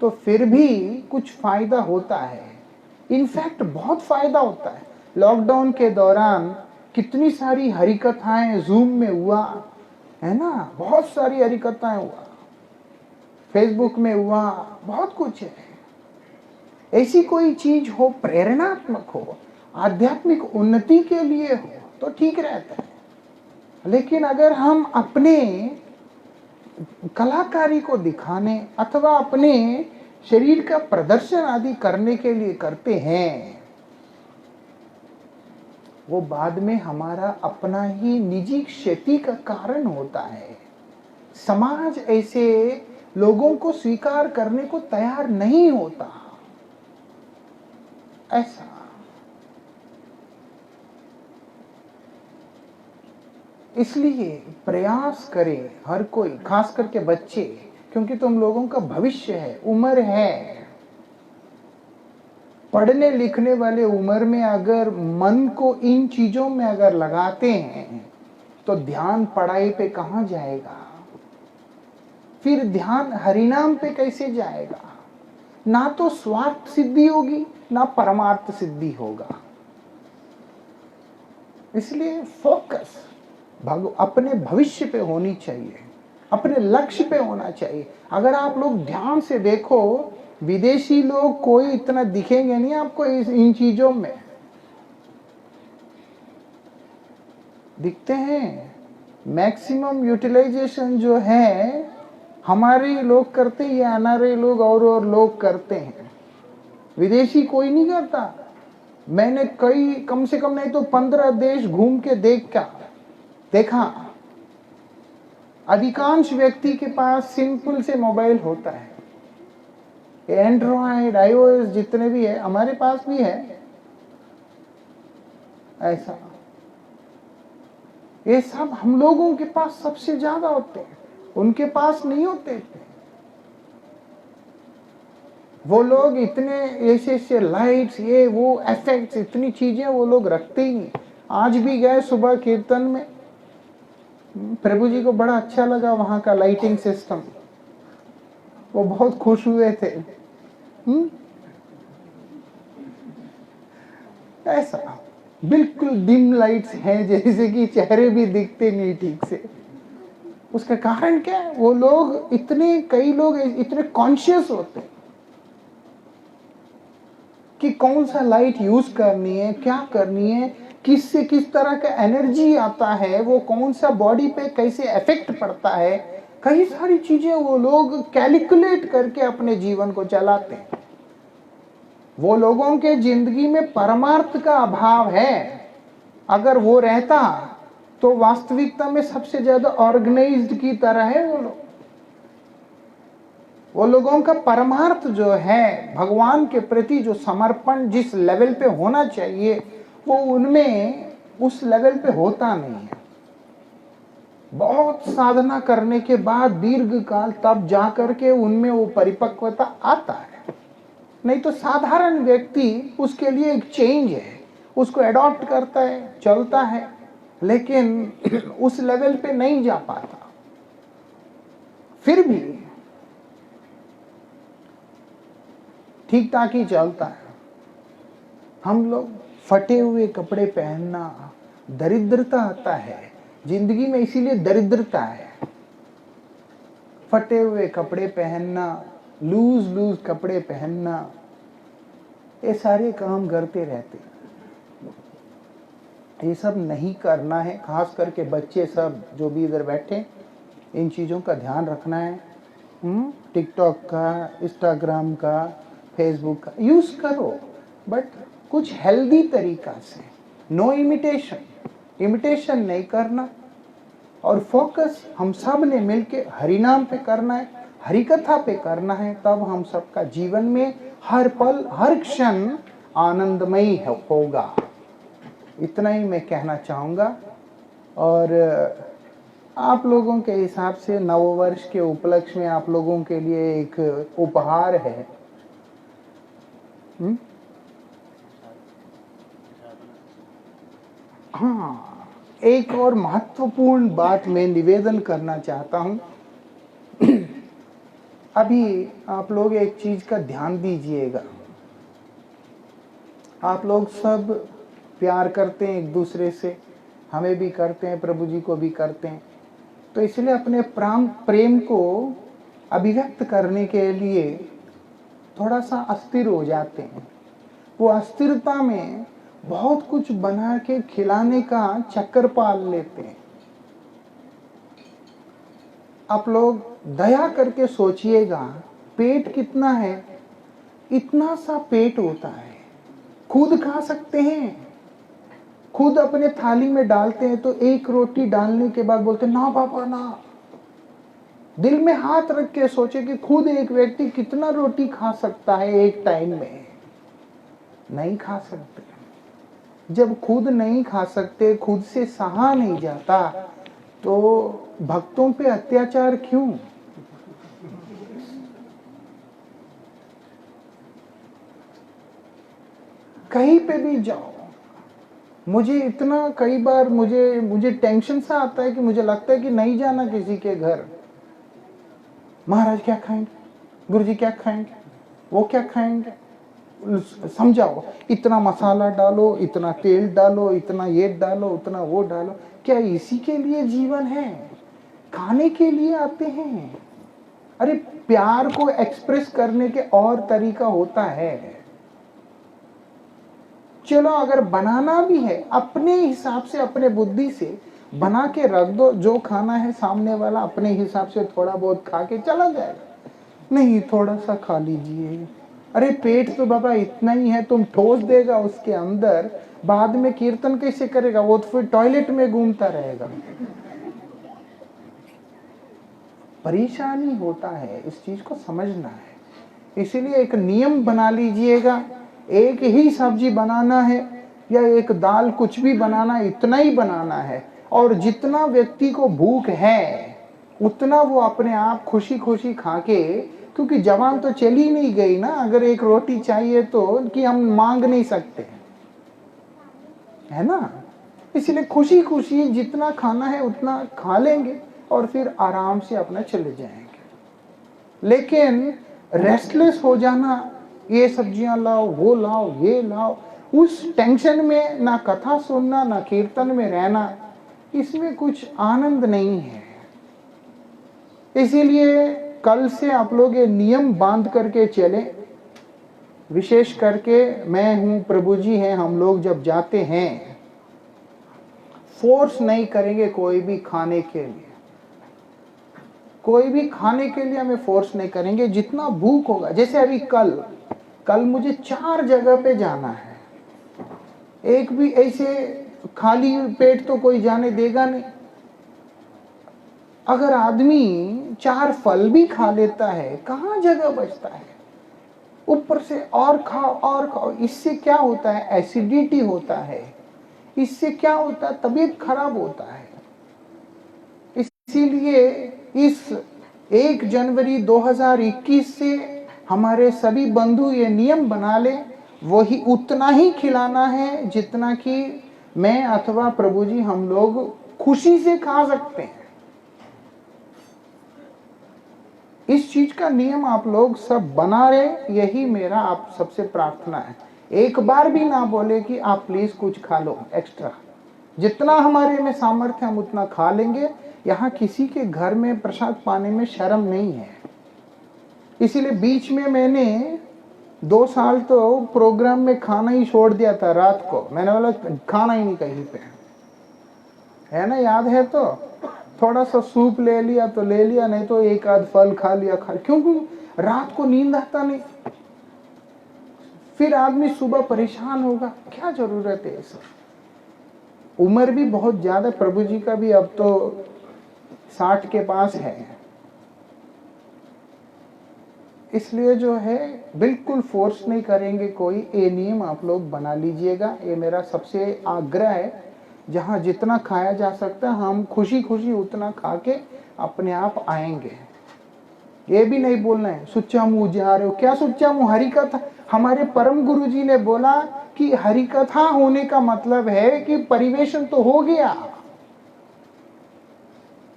तो फिर भी कुछ फायदा होता है, इनफैक्ट बहुत फायदा होता है। लॉकडाउन के दौरान कितनी सारी हरिकथाएं जूम में हुआ है ना, बहुत सारी हरिकथाएं हुआ, फेसबुक में हुआ, बहुत कुछ है। ऐसी कोई चीज हो प्रेरणात्मक हो, आध्यात्मिक उन्नति के लिए हो तो ठीक रहता है। लेकिन अगर हम अपने कलाकारी को दिखाने अथवा अपने शरीर का प्रदर्शन आदि करने के लिए करते हैं, वो बाद में हमारा अपना ही निजी क्षति का कारण होता है। समाज ऐसे लोगों को स्वीकार करने को तैयार नहीं होता, ऐसा। इसलिए प्रयास करें हर कोई, खास करके बच्चे, क्योंकि तुम लोगों का भविष्य है, उम्र है। पढ़ने लिखने वाले उम्र में अगर मन को इन चीजों में अगर लगाते हैं तो ध्यान पढ़ाई पे कहां जाएगा, फिर ध्यान हरिनाम पे कैसे जाएगा। ना तो स्वार्थ सिद्धि होगी ना परमार्थ सिद्धि होगा। इसलिए फोकस अपने भविष्य पे होनी चाहिए, अपने लक्ष्य पे होना चाहिए। अगर आप लोग ध्यान से देखो, विदेशी लोग कोई इतना दिखेंगे नहीं आपको इन चीजों में, दिखते हैं। मैक्सिमम यूटिलाइजेशन जो है हमारे लोग करते हैं या अनारे लोग और लोग करते हैं, विदेशी कोई नहीं करता। मैंने कम से कम नहीं तो 15 देश घूम के देखा, अधिकांश व्यक्ति के पास सिंपल से मोबाइल होता है। एंड्रॉयड, आईओएस जितने भी है हमारे पास भी है, ऐसा। ये सब हम लोगों के पास सबसे ज्यादा होते हैं, उनके पास नहीं होते थे। वो लोग इतने ऐसे लाइट्स, ये वो इफेक्ट्स, इतनी चीजें वो लोग रखते ही नहीं। आज भी गए सुबह कीर्तन में, प्रभु जी को बड़ा अच्छा लगा वहां का लाइटिंग सिस्टम, वो बहुत खुश हुए थे। ऐसा बिल्कुल डिम लाइट्स हैं, जैसे कि चेहरे भी दिखते नहीं ठीक से। उसका कारण क्या है, वो लोग कई लोग इतने कॉन्शियस होते हैं कि कौन सा लाइट यूज करनी है, क्या करनी है, किससे किस तरह का एनर्जी आता है, वो कौन सा बॉडी पे कैसे इफेक्ट पड़ता है। कई सारी चीजें वो लोग कैलकुलेट करके अपने जीवन को चलाते हैं। वो लोगों के जिंदगी में परमार्थ का अभाव है। अगर वो रहता तो वास्तविकता में सबसे ज्यादा ऑर्गेनाइज्ड की तरह है वो लोग। वो लोगों का परमार्थ जो है, भगवान के प्रति जो समर्पण जिस लेवल पे होना चाहिए, वो उनमें उस लेवल पे होता नहीं है। बहुत साधना करने के बाद दीर्घ काल तब जाकर के उनमें वो परिपक्वता आता है। नहीं तो साधारण व्यक्ति उसके लिए एक चेंज है, उसको अडॉप्ट करता है, चलता है, लेकिन उस लेवल पे नहीं जा पाता। फिर भी ठीक ठाक ही चलता है। हम लोग फटे हुए कपड़े पहनना दरिद्रता आता है जिंदगी में, इसीलिए दरिद्रता है। फटे हुए कपड़े पहनना, लूज कपड़े पहनना, ये सारे काम करते रहते हैं। ये सब नहीं करना है। खास करके बच्चे सब जो भी इधर बैठे, इन चीज़ों का ध्यान रखना है। टिकटॉक का, इंस्टाग्राम का, फेसबुक का यूज़ करो, बट कुछ हेल्दी तरीका से। नो इमिटेशन नहीं करना, और फोकस हम सब ने मिलके हरि नाम पे करना है, हरि कथा पे करना है। तब हम सबका जीवन में हर पल हर क्षण आनंदमयी होगा। इतना ही मैं कहना चाहूँगा। और आप लोगों के हिसाब से नववर्ष के उपलक्ष्य में आप लोगों के लिए एक उपहार है। हाँ, एक और महत्वपूर्ण बात मैं निवेदन करना चाहता हूँ। अभी आप लोग एक चीज का ध्यान दीजिएगा। आप लोग सब प्यार करते हैं एक दूसरे से, हमें भी करते हैं, प्रभु जी को भी करते हैं। तो इसलिए अपने प्रेम को अभिव्यक्त करने के लिए थोड़ा सा अस्थिर हो जाते हैं। वो अस्थिरता में बहुत कुछ बना के खिलाने का चक्कर पाल लेते हैं। आप लोग दया करके सोचिएगा, पेट कितना है? इतना सा पेट होता है। खुद खा सकते हैं, खुद अपने थाली में डालते हैं तो एक रोटी डालने के बाद बोलते ना बाबा ना। दिल में हाथ रख के सोचे कि खुद एक व्यक्ति कितना रोटी खा सकता है एक टाइम में? नहीं खा सकते। जब खुद नहीं खा सकते, खुद से सहा नहीं जाता, तो भक्तों पे अत्याचार क्यों? कहीं पे भी जाओ, मुझे इतना कई बार मुझे टेंशन सा आता है कि मुझे लगता है कि नहीं जाना किसी के घर। महाराज क्या खाएंगे, गुरुजी क्या खाएंगे, वो क्या खाएंगे? समझाओ, इतना मसाला डालो, इतना तेल डालो, इतना ये डालो, उतना वो डालो। क्या इसी के लिए जीवन है? खाने के लिए आते हैं? अरे प्यार को एक्सप्रेस करने के और तरीका होता है। चलो अगर बनाना भी है, अपने हिसाब से, अपने बुद्धि से बना के रख दो। जो खाना है सामने वाला अपने हिसाब से थोड़ा बहुत खा के चला जाएगा। नहीं, थोड़ा सा खा लीजिए। अरे पेट तो बाबा इतना ही है, तुम ठोस देगा उसके अंदर, बाद में कीर्तन कैसे करेगा? वो तो फिर टॉयलेट में घूमता रहेगा। परेशानी होता है, इस चीज को समझना है। इसीलिए एक नियम बना लीजिएगा, एक ही सब्जी बनाना है या एक दाल, कुछ भी बनाना, इतना ही बनाना है। और जितना व्यक्ति को भूख है उतना वो अपने आप खुशी खुशी खा के, क्योंकि जवान तो चली नहीं गई ना। अगर एक रोटी चाहिए तो कि हम मांग नहीं सकते, है ना? इसलिए खुशी खुशी जितना खाना है उतना खा लेंगे और फिर आराम से अपना चले जाएंगे। लेकिन रेस्टलेस हो जाना, ये सब्जियां लाओ, वो लाओ, ये लाओ, उस टेंशन में ना कथा सुनना, ना कीर्तन में रहना, इसमें कुछ आनंद नहीं है। इसीलिए कल से आप लोग ये नियम बांध करके चले। विशेष करके मैं हूं, प्रभु जी हैं, हम लोग जब जाते हैं फोर्स नहीं करेंगे कोई भी खाने के लिए। कोई भी खाने के लिए हमें फोर्स नहीं करेंगे। जितना भूख होगा, जैसे अभी कल मुझे 4 जगह पे जाना है। एक भी ऐसे खाली पेट तो कोई जाने देगा नहीं। अगर आदमी 4 फल भी खा लेता है, कहाँ जगह बचता है? ऊपर से और खाओ और खाओ। इससे क्या होता है? एसिडिटी होता है। इससे क्या होता है? तबीयत खराब होता है। इसीलिए इस 1 जनवरी 2021 से हमारे सभी बंधु ये नियम बना ले, वही उतना ही खिलाना है जितना कि मैं अथवा प्रभु जी हम लोग खुशी से खा सकते हैं। इस चीज का नियम आप लोग सब बना रहे, यही मेरा आप सबसे प्रार्थना है। एक बार भी ना बोले कि आप प्लीज कुछ खा लो एक्स्ट्रा। जितना हमारे में सामर्थ्य हम उतना खा लेंगे। यहाँ किसी के घर में प्रसाद पाने में शर्म नहीं है। इसीलिए बीच में मैंने 2 साल तो प्रोग्राम में खाना ही छोड़ दिया था। रात को मैंने बोला खाना ही नहीं कहीं पे, है ना, याद है तो थोड़ा सा सूप ले लिया तो ले लिया, नहीं तो एक आध फल खा लिया क्योंकि रात को नींद आता नहीं, फिर आदमी सुबह परेशान होगा, क्या जरूरत है ऐसा। उम्र भी बहुत ज्यादा प्रभु जी का भी अब तो 60 के पास है, इसलिए जो है बिल्कुल फोर्स नहीं करेंगे कोई। ये नियम आप लोग बना लीजिएगा, ये मेरा सबसे आग्रह है। जहाँ जितना खाया जा सकता है हम खुशी खुशी उतना खा के अपने आप आएंगे। ये भी नहीं बोलना है सुच्चा मुंह जा रहे हो, क्या सुच्चा मुंह। हरि कथा, हमारे परम गुरु जी ने बोला कि हरि कथा होने का मतलब है कि परिवेशन तो हो गया।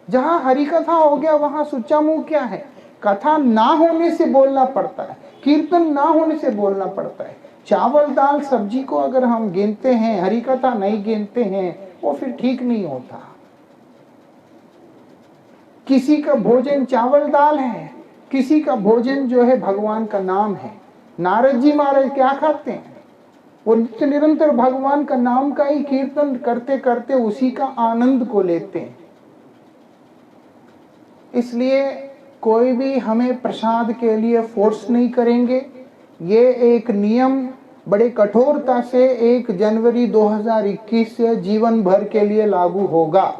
जहां हरि कथा हो गया वहां सुच्चा मुंह क्या है। कथा ना होने से बोलना पड़ता है, कीर्तन ना होने से बोलना पड़ता है। चावल दाल सब्जी को अगर हम गिनते हैं, हरि कथा नहीं गिनते हैं, वो फिर ठीक नहीं होता। किसी का भोजन चावल दाल है, किसी का भोजन जो है भगवान का नाम है। नारद जी महाराज क्या खाते हैं, वो नित्य निरंतर भगवान का नाम का ही कीर्तन करते करते उसी का आनंद को लेते हैं। इसलिए कोई भी हमें प्रसाद के लिए फोर्स नहीं करेंगे। ये एक नियम बड़े कठोरता से 1 जनवरी 2021 से जीवन भर के लिए लागू होगा।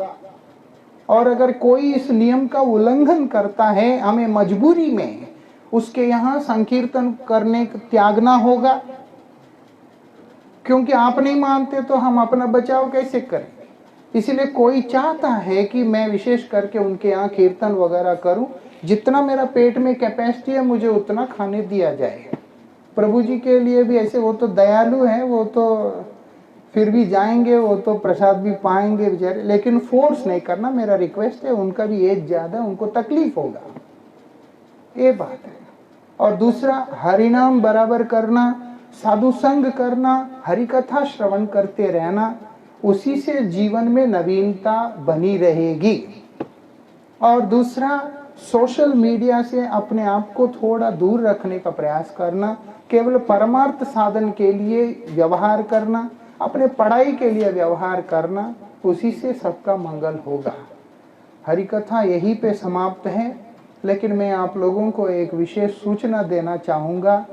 और अगर कोई इस नियम का उल्लंघन करता है, हमें मजबूरी में उसके यहाँ संकीर्तन करने त्यागना होगा, क्योंकि आप नहीं मानते तो हम अपना बचाव कैसे करें। इसलिए कोई चाहता है कि मैं विशेष करके उनके यहाँ कीर्तन वगैरह करूं, जितना मेरा पेट में कैपेसिटी है मुझे उतना खाने दिया जाए। प्रभु जी के लिए भी ऐसे, वो तो दयालु हैं, वो तो फिर भी जाएंगे, वो तो प्रसाद भी पाएंगे बेचारे, लेकिन फोर्स नहीं करना मेरा रिक्वेस्ट है। उनका भी एज ज्यादा, उनको तकलीफ होगा, ये बात है। और दूसरा, हरिनाम बराबर करना, साधु संग करना, हरि कथा श्रवण करते रहना, उसी से जीवन में नवीनता बनी रहेगी। और दूसरा, सोशल मीडिया से अपने आप को थोड़ा दूर रखने का प्रयास करना, केवल परमार्थ साधन के लिए व्यवहार करना, अपने पढ़ाई के लिए व्यवहार करना, उसी से सबका मंगल होगा। हरि कथा यहीं पे समाप्त है, लेकिन मैं आप लोगों को एक विशेष सूचना देना चाहूँगा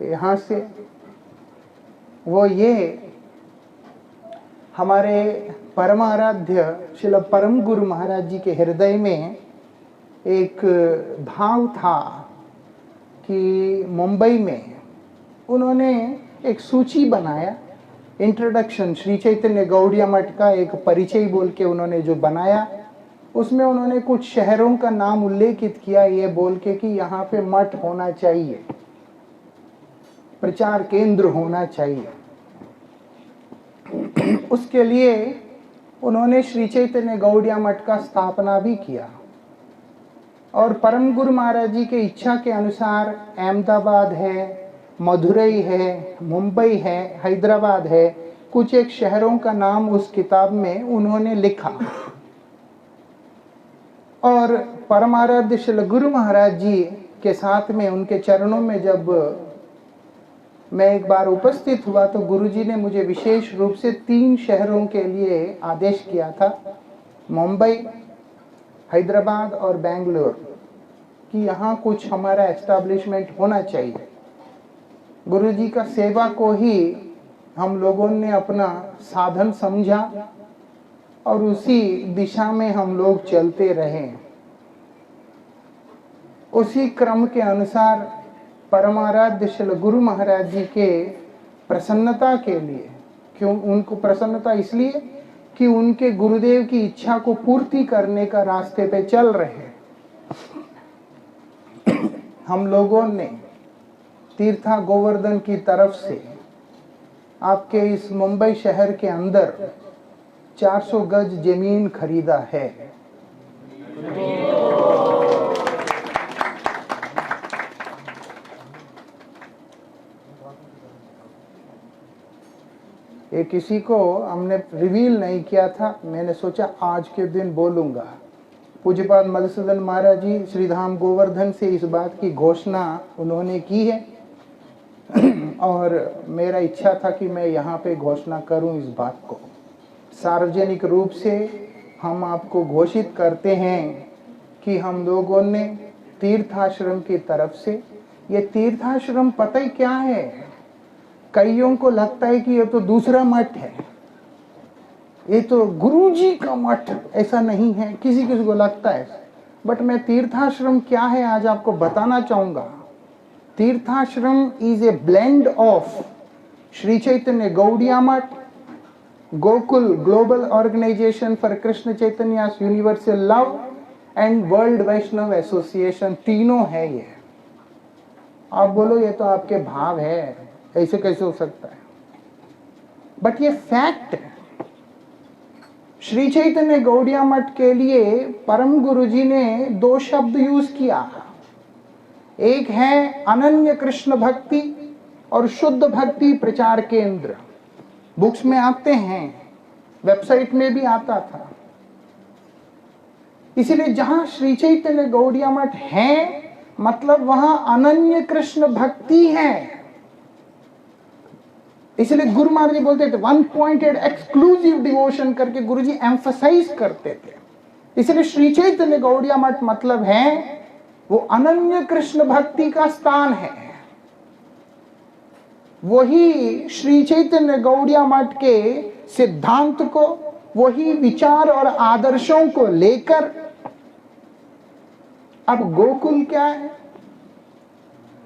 यहाँ से। वो ये, हमारे परमाराध्य श्रील परम गुरु महाराज जी के हृदय में एक भाव था कि मुंबई में उन्होंने एक सूची बनाया, इंट्रोडक्शन, श्री चैतन्य गौड़िया मठ का एक परिचय बोल के उन्होंने जो बनाया, उसमें उन्होंने कुछ शहरों का नाम उल्लेखित किया, ये बोल के कि यहाँ पे मठ होना चाहिए, प्रचार केंद्र होना चाहिए। उसके लिए उन्होंने श्री चैतन्य गौड़िया मठ का स्थापना भी किया। और परम गुरु महाराज जी के इच्छा के अनुसार अहमदाबाद है, मदुरई है, मुंबई है, हैदराबाद है, कुछ एक शहरों का नाम उस किताब में उन्होंने लिखा। और परमाराध्य श्री गुरु महाराज जी के साथ में उनके चरणों में जब मैं एक बार उपस्थित हुआ तो गुरुजी ने मुझे विशेष रूप से 3 शहरों के लिए आदेश किया था, मुंबई, हैदराबाद और बेंगलोर, कि यहाँ कुछ हमारा एस्टैब्लिशमेंट होना चाहिए। गुरुजी का सेवा को ही हम लोगों ने अपना साधन समझा और उसी दिशा में हम लोग चलते रहे। उसी क्रम के अनुसार परमाराध्य श्री गुरु महाराज जी के प्रसन्नता के लिए, क्यों उनको प्रसन्नता इसलिए कि उनके गुरुदेव की इच्छा को पूर्ति करने का रास्ते पे चल रहे हैं, हम लोगों ने तीर्था गोवर्धन की तरफ से आपके इस मुंबई शहर के अंदर 400 गज जमीन खरीदा है। ये किसी को हमने रिवील नहीं किया था, मैंने सोचा आज के दिन बोलूंगा। पूज्यपाद मधुसूदन महाराज जी श्रीधाम गोवर्धन से इस बात की घोषणा उन्होंने की है और मेरा इच्छा था कि मैं यहाँ पे घोषणा करूँ इस बात को। सार्वजनिक रूप से हम आपको घोषित करते हैं कि हम लोगों ने तीर्थाश्रम की तरफ से, ये तीर्थाश्रम पता ही क्या है, कईयों को लगता है कि ये तो दूसरा मठ है, ये तो गुरुजी का मठ, ऐसा नहीं है, किसी किसी को लगता है। बट मैं तीर्थाश्रम क्या है आज आपको बताना चाहूंगा। Tirthashram is a blend of Shri Chaitanya Gaudiya Math, Gokul global organisation for Krishna Chaitanya universal love and world Vaishnav association, तीनों है ये। आप बोलो ये तो आपके भाव है, ऐसे कैसे हो सकता है, बट ये फैक्ट है। श्री चैतन्य गौड़िया मठ के लिए परम गुरुजी ने 2 शब्द यूज किया, एक है अनन्य कृष्ण भक्ति और शुद्ध भक्ति प्रचार केंद्र। बुक्स में आते हैं, वेबसाइट में भी आता था। इसलिए जहां श्री चैतन्य गौड़िया मठ है मतलब वहां अनन्य कृष्ण भक्ति है। इसलिए गुरु महाराज जी बोलते थे वन पॉइंटेड एक्सक्लूसिव डिवोशन करके गुरुजी एम्फसाइज करते थे। इसलिए श्री चैतन्य गौड़िया मठ मतलब है वो अनन्य कृष्ण भक्ति का स्थान है। वही श्री चैतन्य गौड़िया मठ के सिद्धांत को, वही विचार और आदर्शों को लेकर अब गोकुल क्या है,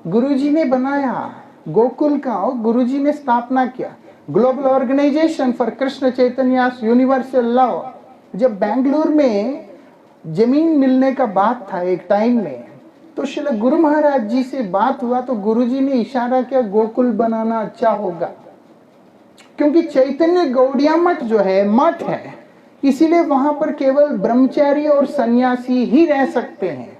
गुरुजी ने बनाया गोकुल का, गुरुजी ने स्थापना किया global organisation for Krishna Chaitanya universal love. जब बेंगलुरु में जमीन मिलने का बात था एक टाइम में, तो श्री गुरु महाराज जी से बात हुआ तो गुरुजी ने इशारा किया गोकुल बनाना अच्छा होगा, क्योंकि चैतन्य गौड़िया मठ जो है मठ है, इसीलिए वहां पर केवल ब्रह्मचारी और सन्यासी ही रह सकते हैं।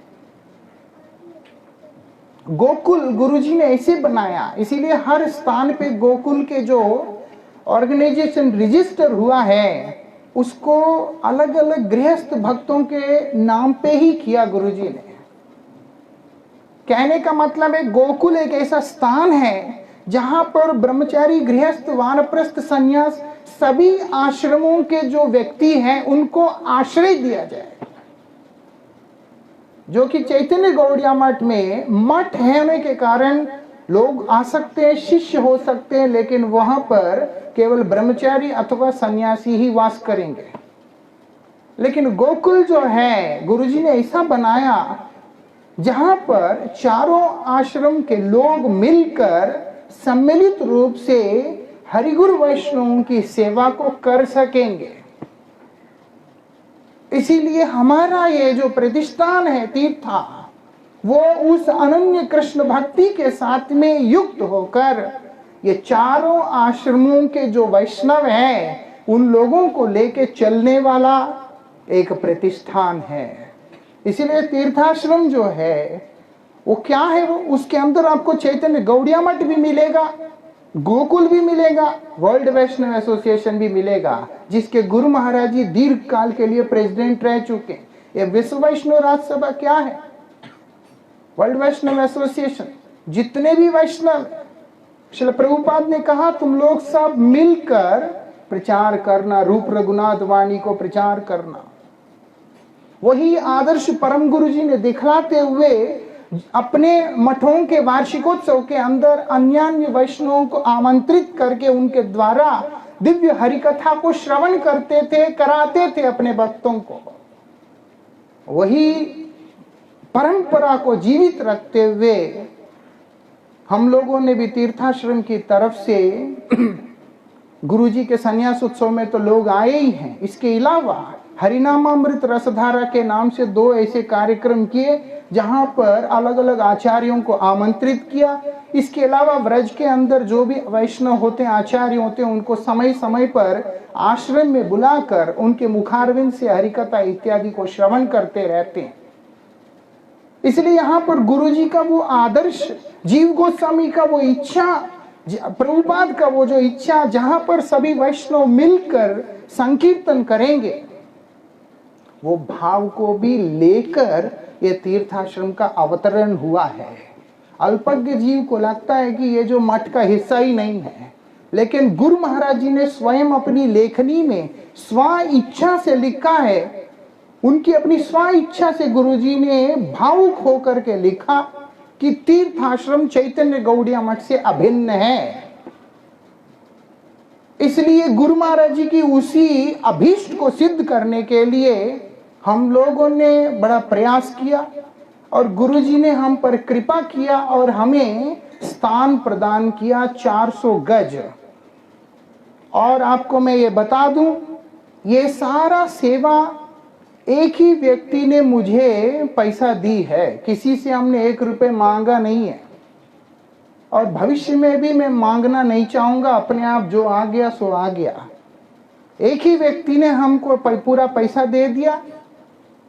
गोकुल गुरुजी ने ऐसे बनाया, इसीलिए हर स्थान पे गोकुल के जो ऑर्गेनाइजेशन रजिस्टर हुआ है उसको अलग अलग गृहस्थ भक्तों के नाम पे ही किया गुरुजी ने। कहने का मतलब है गोकुल एक ऐसा स्थान है जहां पर ब्रह्मचारी गृहस्थ वानप्रस्थ संन्यास सभी आश्रमों के जो व्यक्ति हैं उनको आश्रय दिया जाए। जो कि चैतन्य गौड़िया मठ में मठ होने के कारण लोग आ सकते हैं, शिष्य हो सकते हैं, लेकिन वहां पर केवल ब्रह्मचारी अथवा सन्यासी ही वास करेंगे। लेकिन गोकुल जो है गुरुजी ने ऐसा बनाया जहां पर चारों आश्रम के लोग मिलकर सम्मिलित रूप से हरिगुरु वैष्णवों की सेवा को कर सकेंगे। इसीलिए हमारा ये जो प्रतिष्ठान है तीर्था, वो उस अनन्य कृष्ण भक्ति के साथ में युक्त होकर ये चारों आश्रमों के जो वैष्णव हैं उन लोगों को लेके चलने वाला एक प्रतिष्ठान है। इसीलिए तीर्थाश्रम जो है वो क्या है, वो उसके अंदर आपको चैतन्य गौड़िया मठ भी मिलेगा, गोकुल भी मिलेगा, वर्ल्ड वैष्णव एसोसिएशन भी मिलेगा, जिसके गुरु महाराज जी दीर्घ काल के लिए प्रेसिडेंट रह चुके। ये विश्व वैष्णव राज्यसभा क्या है, वर्ल्ड वैष्णव एसोसिएशन, जितने भी वैष्णव, श्रील प्रभुपाद ने कहा तुम लोग सब मिलकर प्रचार करना, रूप रघुनाथ वाणी को प्रचार करना। वही आदर्श परम गुरु जी ने दिखलाते हुए अपने मठों के वार्षिकोत्सव के अंदर अन्य वैष्णवों को आमंत्रित करके उनके द्वारा दिव्य हरिकथा को श्रवण करते थे, कराते थे अपने भक्तों को। वही परंपरा को जीवित रखते हुए हम लोगों ने भी तीर्थाश्रम की तरफ से गुरुजी के संन्यास उत्सव में तो लोग आए ही हैं। इसके अलावा हरिनामामृत रसधारा के नाम से 2 ऐसे कार्यक्रम किए जहां पर अलग अलग आचार्यों को आमंत्रित किया। इसके अलावा व्रज के अंदर जो भी वैष्णव होते हैं, आचार्य होते हैं, उनको समय समय पर आश्रम में बुलाकर उनके मुखारविंद से हरिकथा इत्यादि को श्रवण करते रहते हैं। इसलिए यहाँ पर गुरु जी का वो आदर्श, जीव गोस्वामी का वो इच्छा, प्रभुपाद का वो जो इच्छा, जहां पर सभी वैष्णव मिलकर संकीर्तन करेंगे, वो भाव को भी लेकर ये तीर्थाश्रम का अवतरण हुआ है। अल्पज्ञ जीव को लगता है कि ये जो मठ का हिस्सा ही नहीं है, लेकिन गुरु महाराज जी ने स्वयं अपनी लेखनी में स्व इच्छा से लिखा है। उनकी अपनी स्व इच्छा से गुरुजी ने भावुक होकर के लिखा कि तीर्थाश्रम चैतन्य गौड़िया मठ से अभिन्न है। इसलिए गुरु महाराज जी की उसी अभीष्ट को सिद्ध करने के लिए हम लोगों ने बड़ा प्रयास किया और गुरुजी ने हम पर कृपा किया और हमें स्थान प्रदान किया 400 गज। और आपको मैं ये बता दूं, ये सारा सेवा एक ही व्यक्ति ने मुझे पैसा दी है, किसी से हमने 1 रुपए मांगा नहीं है और भविष्य में भी मैं मांगना नहीं चाहूंगा। अपने आप जो आ गया सो आ गया। एक ही व्यक्ति ने हमको पूरा पैसा दे दिया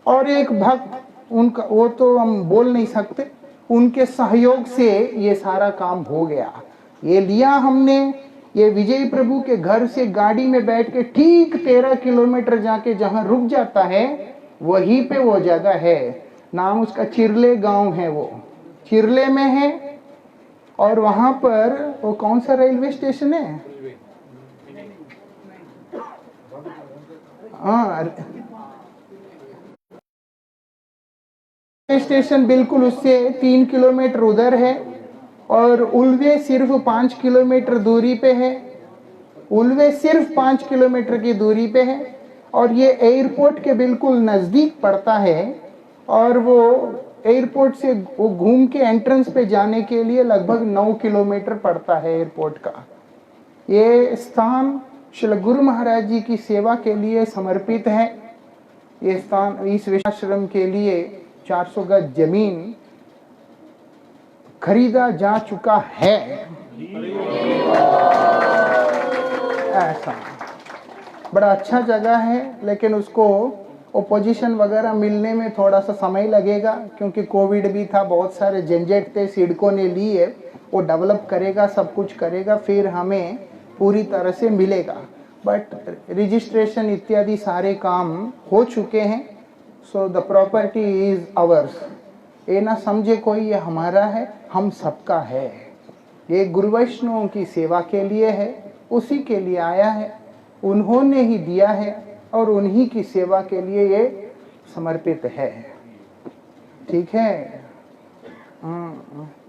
और एक भक्त, उनका वो तो हम बोल नहीं सकते, उनके सहयोग से ये सारा काम हो गया। ये लिया हमने, ये विजय प्रभु के घर से गाड़ी में बैठ के ठीक 13 किलोमीटर जाके जहां रुक जाता है, वहीं पे वो जगह है। नाम उसका चिरले गांव है, वो चिरले में है। और वहां पर वो कौन सा रेलवे स्टेशन है? स्टेशन बिल्कुल उससे 3 किलोमीटर उधर है और उल्वे सिर्फ 5 किलोमीटर दूरी पे है। उल्वे सिर्फ 5 किलोमीटर की दूरी पे है और ये एयरपोर्ट के बिल्कुल नजदीक पड़ता है। और वो एयरपोर्ट से वो घूम के एंट्रेंस पे जाने के लिए लगभग 9 किलोमीटर पड़ता है एयरपोर्ट का। ये स्थान श्री गुरु महाराज जी की सेवा के लिए समर्पित है। ये स्थान इस विश्वाश्रम के लिए 400 गज जमीन खरीदा जा चुका है। ऐसा बड़ा अच्छा जगह है, लेकिन उसको ओपोजिशन वगैरह मिलने में थोड़ा सा समय लगेगा, क्योंकि कोविड भी था, बहुत सारे झंझट थे। सिडको ने लिए, वो डेवलप करेगा, सब कुछ करेगा, फिर हमें पूरी तरह से मिलेगा। बट रजिस्ट्रेशन इत्यादि सारे काम हो चुके हैं। So the property is ours. ये ना समझे कोई ये हमारा है, हम सबका है। ये गुरु वैष्णवों की सेवा के लिए है, उसी के लिए आया है, उन्होंने ही दिया है और उन्हीं की सेवा के लिए ये समर्पित है। ठीक है,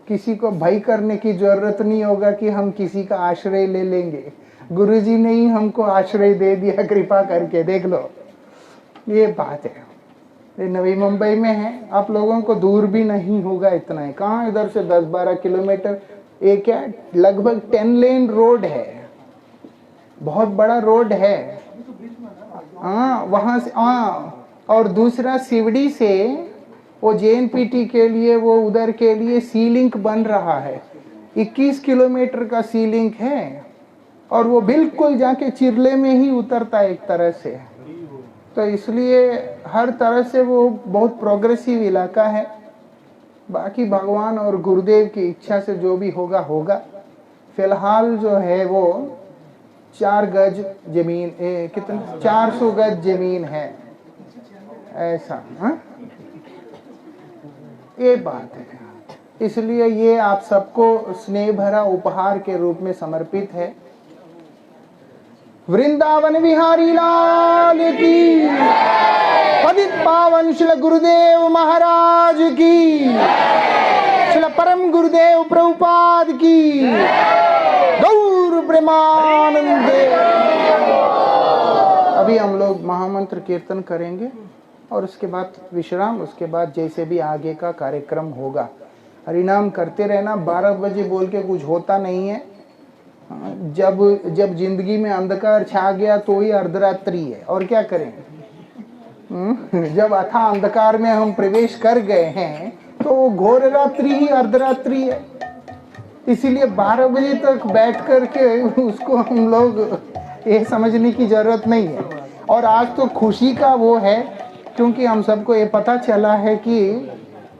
किसी को भय करने की जरूरत नहीं होगा कि हम किसी का आश्रय ले लेंगे। गुरुजी ने ही हमको आश्रय दे दिया कृपा करके, देख लो। ये बात है। ये नवी मुंबई में है, आप लोगों को दूर भी नहीं होगा इतना है। कहाँ इधर से 10-12 किलोमीटर, एक क्या लगभग 10 लेन रोड है, बहुत बड़ा रोड है। हाँ, वहां से और दूसरा सिवड़ी से वो JNPT के लिए, वो उधर के लिए सी लिंक बन रहा है। 21 किलोमीटर का सी लिंक है और वो बिल्कुल जाके चिरले में ही उतरता है एक तरह से। तो इसलिए हर तरह से वो बहुत प्रोग्रेसिव इलाका है। बाकी भगवान और गुरुदेव की इच्छा से जो भी होगा होगा। फिलहाल जो है वो 4 गज जमीन, कितना 400 गज जमीन है, ऐसा। हाँ, ये बात है। इसलिए ये आप सबको स्नेह भरा उपहार के रूप में समर्पित है। वृंदावन बिहारी लाल की, पतित पावन श्री गुरुदेव महाराज की, श्री परम गुरुदेव प्रभुपाद की, गौर प्रेमानंदे। अभी हम लोग महामंत्र कीर्तन करेंगे और उसके बाद विश्राम, उसके बाद जैसे भी आगे का कार्यक्रम होगा। हरिनाम करते रहना। 12 बजे बोल के कुछ होता नहीं है। जब जिंदगी में अंधकार छा गया तो ही अर्धरात्रि है, और क्या करें। जब अथा अंधकार में हम प्रवेश कर गए हैं तो घोर रात्रि ही अर्धरात्रि है, इसीलिए 12 बजे तक बैठ करके उसको हम लोग ये समझने की जरूरत नहीं है। और आज तो खुशी का वो है, क्योंकि हम सबको ये पता चला है कि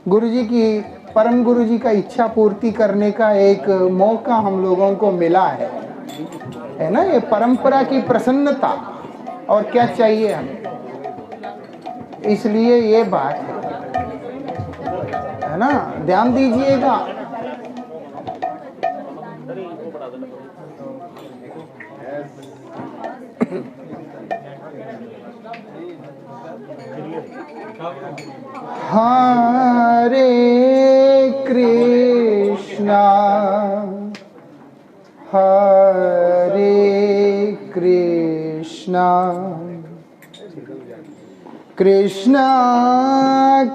गुरुजी की, परम गुरुजी का इच्छा पूर्ति करने का एक मौका हम लोगों को मिला है ना। ये परंपरा की प्रसन्नता, और क्या चाहिए हमें। इसलिए ये बात है ना, ध्यान दीजिएगा। हरे कृष्णा हरे कृष्णा कृष्णा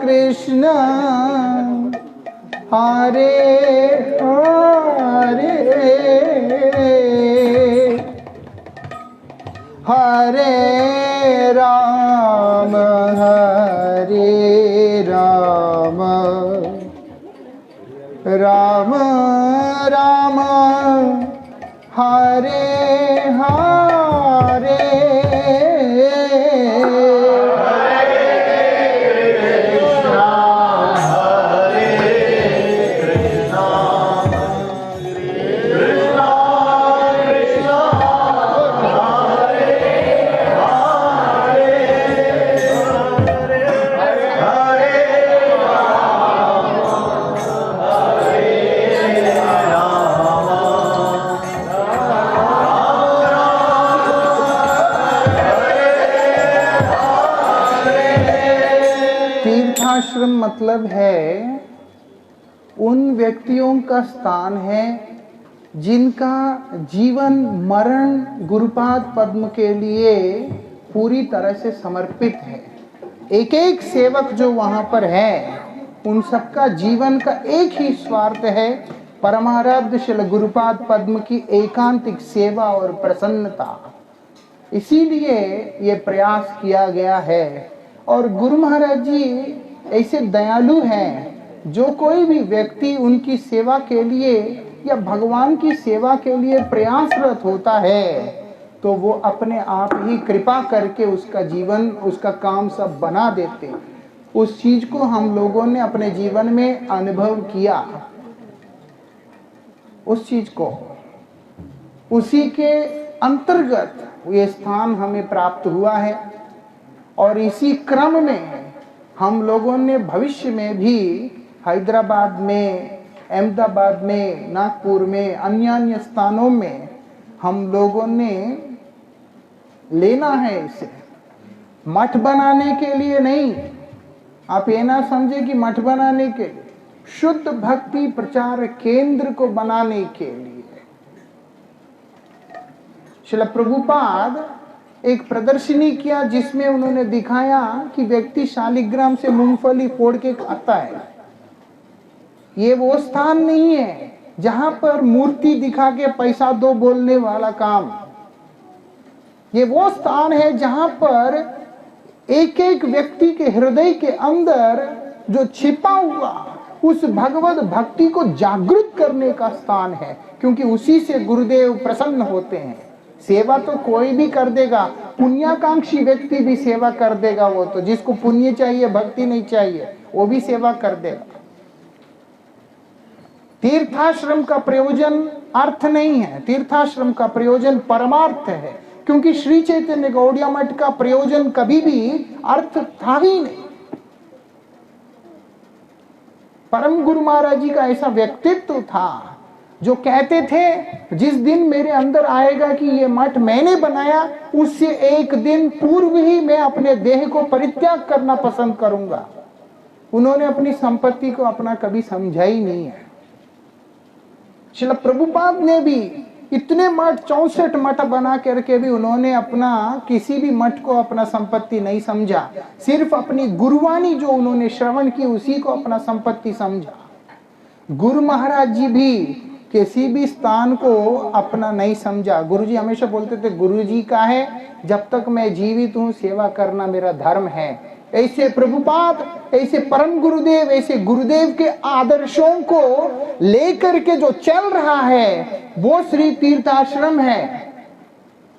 कृष्णा हरे हरे हरे राम राम राम हरे हरे तीर्थाश्रम मतलब है उन व्यक्तियों का स्थान है जिनका जीवन मरण गुरुपाद पद्म के लिए पूरी तरह से समर्पित है। एक एक सेवक जो वहां पर है, उन सबका जीवन का एक ही स्वार्थ है, परमाराध्य श्री गुरुपाद पद्म की एकांतिक सेवा और प्रसन्नता। इसीलिए ये प्रयास किया गया है। और गुरु महाराज जी ऐसे दयालु हैं, जो कोई भी व्यक्ति उनकी सेवा के लिए या भगवान की सेवा के लिए प्रयासरत होता है, तो वो अपने आप ही कृपा करके उसका जीवन, उसका काम सब बना देते। उस चीज को हम लोगों ने अपने जीवन में अनुभव किया, उस चीज को, उसी के अंतर्गत ये स्थान हमें प्राप्त हुआ है। और इसी क्रम में हम लोगों ने भविष्य में भी हैदराबाद में, अहमदाबाद में, नागपुर में, अन्य स्थानों में हम लोगों ने लेना है इसे। मठ बनाने के लिए नहीं, आप ये ना समझे कि मठ बनाने के लिए, शुद्ध भक्ति प्रचार केंद्र को बनाने के लिए। श्रील प्रभुपाद एक प्रदर्शनी किया जिसमें उन्होंने दिखाया कि व्यक्ति शालिग्राम से मूंगफली फोड़ के खाता है। ये वो स्थान नहीं है जहां पर मूर्ति दिखा के पैसा दो बोलने वाला काम। ये वो स्थान है जहां पर एक एक व्यक्ति के हृदय के अंदर जो छिपा हुआ उस भगवत भक्ति को जागृत करने का स्थान है, क्योंकि उसी से गुरुदेव प्रसन्न होते हैं। सेवा तो कोई भी कर देगा, पुण्याकांक्षी व्यक्ति भी सेवा कर देगा। वो तो जिसको पुण्य चाहिए, भक्ति नहीं चाहिए, वो भी सेवा कर देगा। तीर्थाश्रम का प्रयोजन अर्थ नहीं है, तीर्थाश्रम का प्रयोजन परमार्थ है, क्योंकि श्री चैतन्य गौड़िया मठ का प्रयोजन कभी भी अर्थ था ही नहीं। परम गुरु महाराज जी का ऐसा व्यक्तित्व था जो कहते थे, जिस दिन मेरे अंदर आएगा कि ये मठ मैंने बनाया, उससे एक दिन पूर्व ही मैं अपने देह को परित्याग करना पसंद करूंगा। उन्होंने अपनी संपत्ति को अपना कभी समझा ही नहीं है। श्रील प्रभुपाद ने भी इतने मठ, 64 मठ बना करके भी उन्होंने अपना किसी भी मठ को अपना संपत्ति नहीं समझा। सिर्फ अपनी गुरुवाणी जो उन्होंने श्रवण की उसी को अपना संपत्ति समझा। गुरु महाराज जी भी किसी भी स्थान को अपना नहीं समझा। गुरुजी हमेशा बोलते थे, गुरुजी का है, जब तक मैं जीवित हूँ सेवा करना मेरा धर्म है। ऐसे प्रभुपाद, ऐसे परम गुरुदेव, ऐसे गुरुदेव के आदर्शों को लेकर के जो चल रहा है वो श्री तीर्थाश्रम है।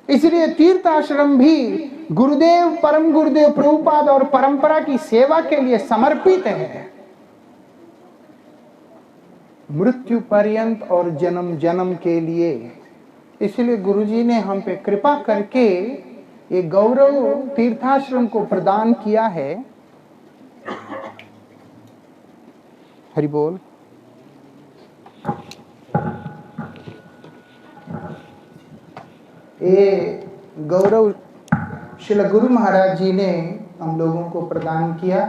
इसलिए तीर्थाश्रम भी गुरुदेव, परम गुरुदेव प्रभुपाद और परंपरा की सेवा के लिए समर्पित है, मृत्यु पर्यंत और जन्म जन्म के लिए। इसलिए गुरुजी ने हम पे कृपा करके ये गौरव तीर्थाश्रम को प्रदान किया है। हरि बोल। ये गौरव श्रील गुरु महाराज जी ने हम लोगों को प्रदान किया,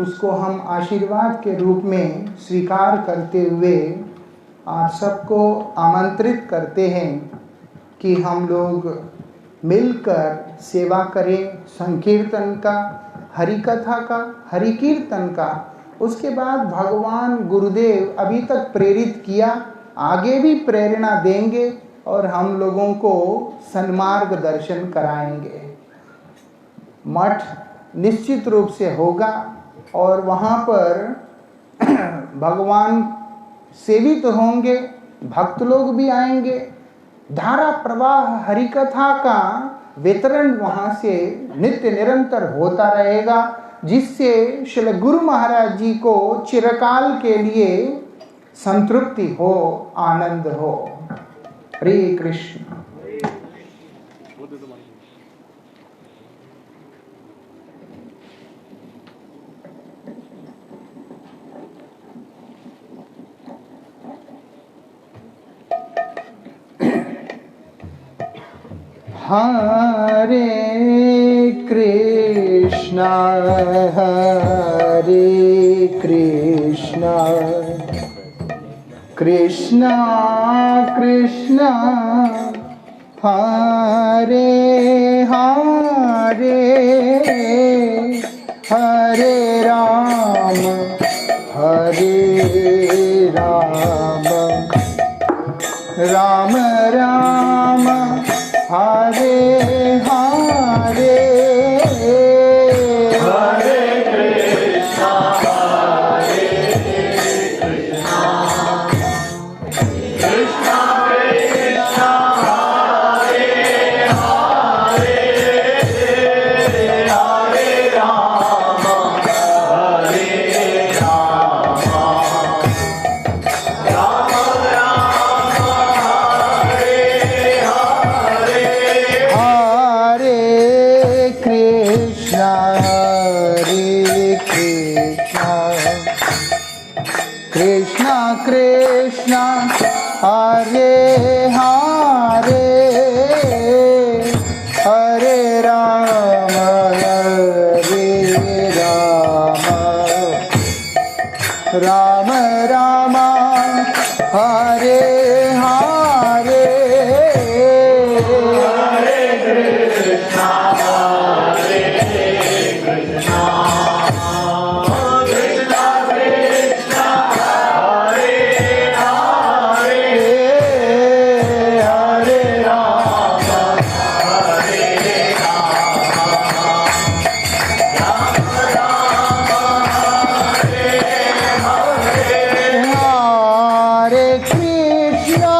उसको हम आशीर्वाद के रूप में स्वीकार करते हुए आप सबको आमंत्रित करते हैं कि हम लोग मिलकर सेवा करें, संकीर्तन का, हरि कथा का, हरि कीर्तन का। उसके बाद भगवान गुरुदेव अभी तक प्रेरित किया, आगे भी प्रेरणा देंगे और हम लोगों को सन्मार्ग दर्शन कराएंगे। मठ निश्चित रूप से होगा और वहाँ पर भगवान सेवित होंगे, भक्त लोग भी आएंगे। धारा प्रवाह हरिकथा का वितरण वहाँ से नित्य निरंतर होता रहेगा, जिससे श्री गुरु महाराज जी को चिरकाल के लिए संतृप्ति हो, आनंद हो। हरे कृष्ण। हरे कृष्णा हरे कृष्णा कृष्णा कृष्णा हरे हरे, हरे राम राम राम हरे हरे, हरे कृष्णा हरे कृष्णा कृष्णा कृष्णा हरे हरे, हरे राम कृष्णा कृष्णा हरे हरे, हरे राम राम राम हरे हरे, हरे कृष्णा हरे कृष्णा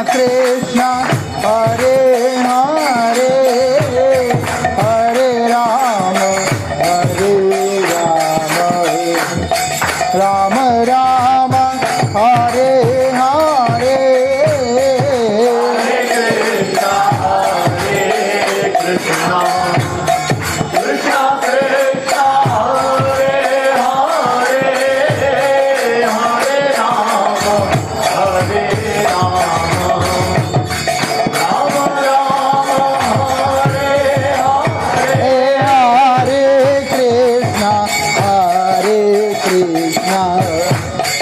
कृष्ण हरे हरे हरे राम राम राम हरे हरे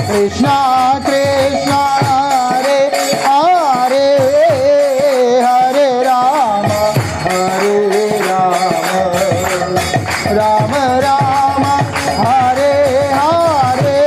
कृष्णा कृष्णा हरे हरे हरे राम राम राम हरे हरे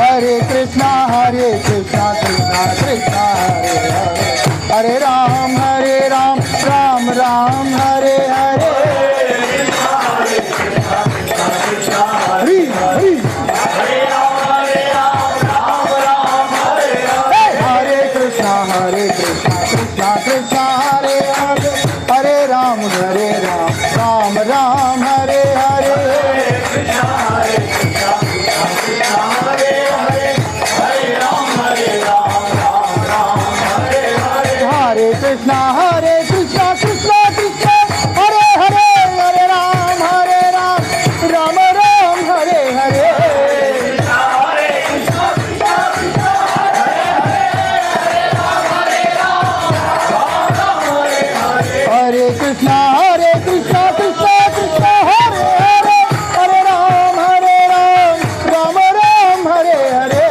हरे कृष्णा कृष्णा कृष्णा कृष्णा हरे हरे हरे राम हरे राम राम राम हरे हरे हरि हरि हरे कृष्णा कृष्णा कृष्णा हरे हरे हरे राम राम राम हरे हरे हरे कृष्णा कृष्णा कृष्णा हरे हरे हरे राम राम राम हरे हरे हरे कृष्णा कृष्णा कृष्णा हरे हरे हरे राम राम राम हरे हरे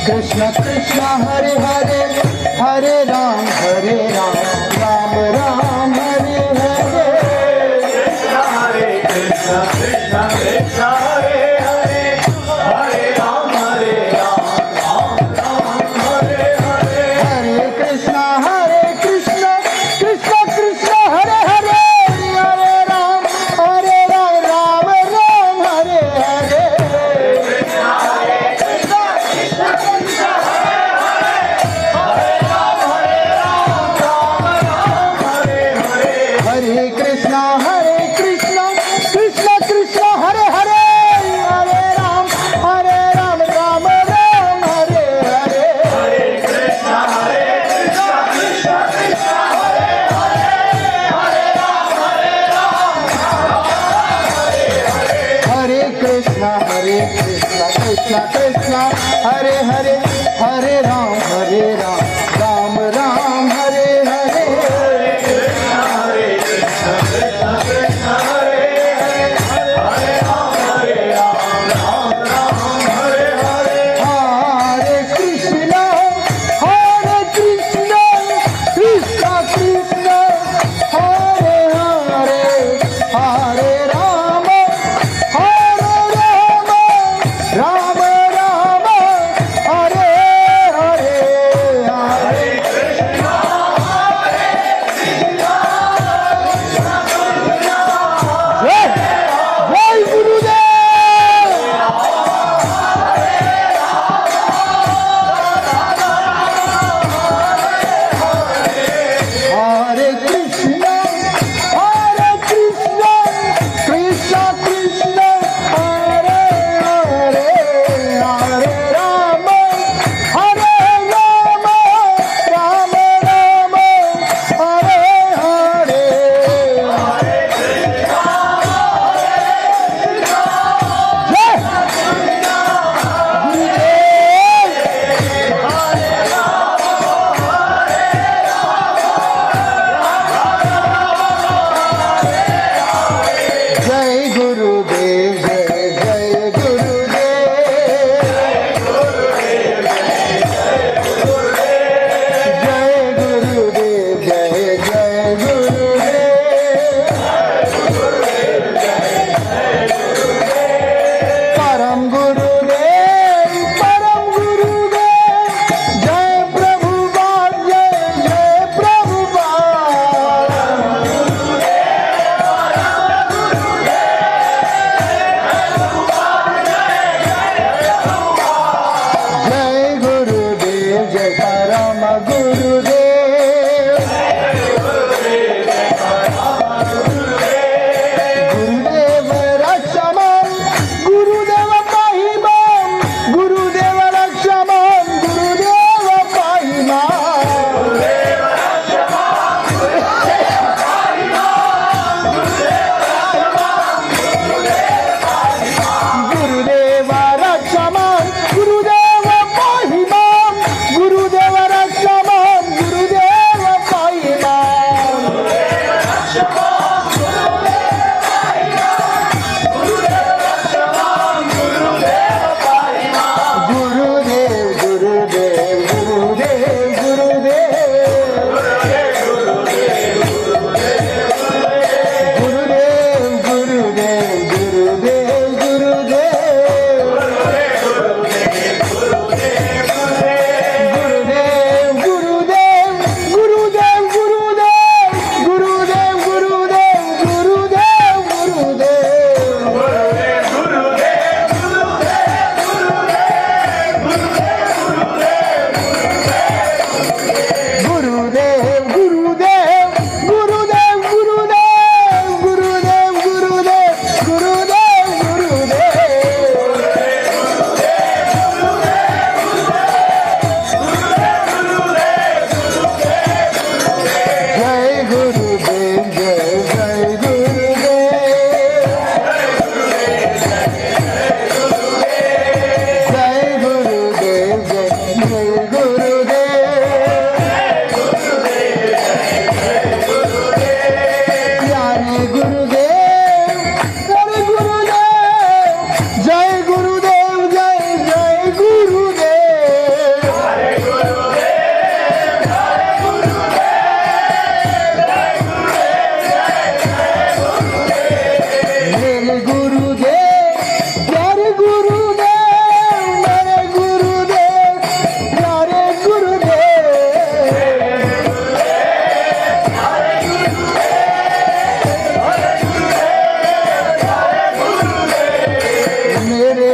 कृष्ण कृष्ण हरे हरे हरे राम राम राम हरे हरे कृष्ण हरे कृष्ण कृष्ण कृष्ण हरे हरे हरे राम राम राम हरे हरे हरे कृष्ण कृष्ण कृष्ण हरे हरे हरे राम राम राम हरे हरे कृष्ण हरे कृष्ण कृष्ण कृष्ण हरे हरे हरे राम राम राम हरे हरे हरे कृष्ण कृष्ण कृष्ण हरे हरे हरे राम राम राम हरे हरे हरे कृष्ण कृष्ण कृष्ण हरे हरे हरे राम हरे कृष्ण कृष्ण कृष्ण हरे हरे हरे राम राम राम हरे हरे कृष्ण हरे कृष्ण कृष्ण कृष्ण हरे हरे हरे राम राम राम हरे हरे हरे कृष्ण कृष्ण कृष्ण हरे हरे हरे राम राम राम हरे हरे हरे कृष्ण जय जय गुरुदेव हरे कृष्ण कृष्ण कृष्ण हरे हरे हरे राम राम राम हरे हरे जय गुरुदेव जय गुरुदेव जय गुरुदेव जय गुरुदेव परम गुरुदेव जय प्रभुपाद जय प्रभुपाद जय गुरुदेव जय परम गुरुदेव गुरुदेव रक्षमन गुरुदेव पाहि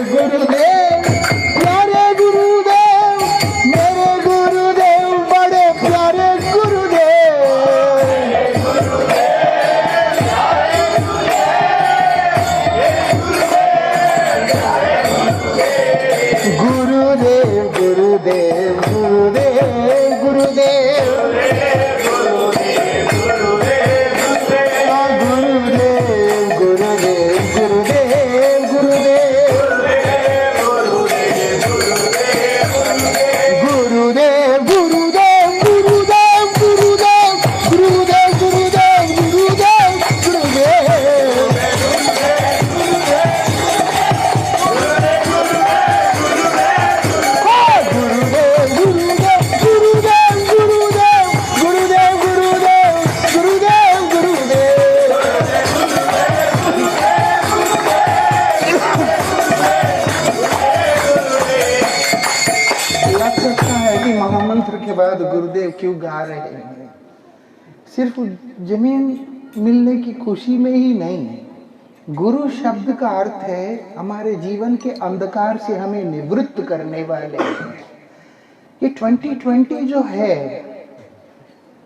गुरुदेव प्यारे गुरुदेव, मेरे गुरुदेव बड़े प्यारे गुरुदेव। गुरुदेव गुरुदेव गुरुदेव गुरुदेव गुरुदेव क्यों गा रहे हैं? सिर्फ जमीन मिलने की खुशी में ही नहीं, गुरु शब्द का अर्थ है हमारे जीवन के अंधकार से हमें निवृत्त करने वाले। ये 2020 जो है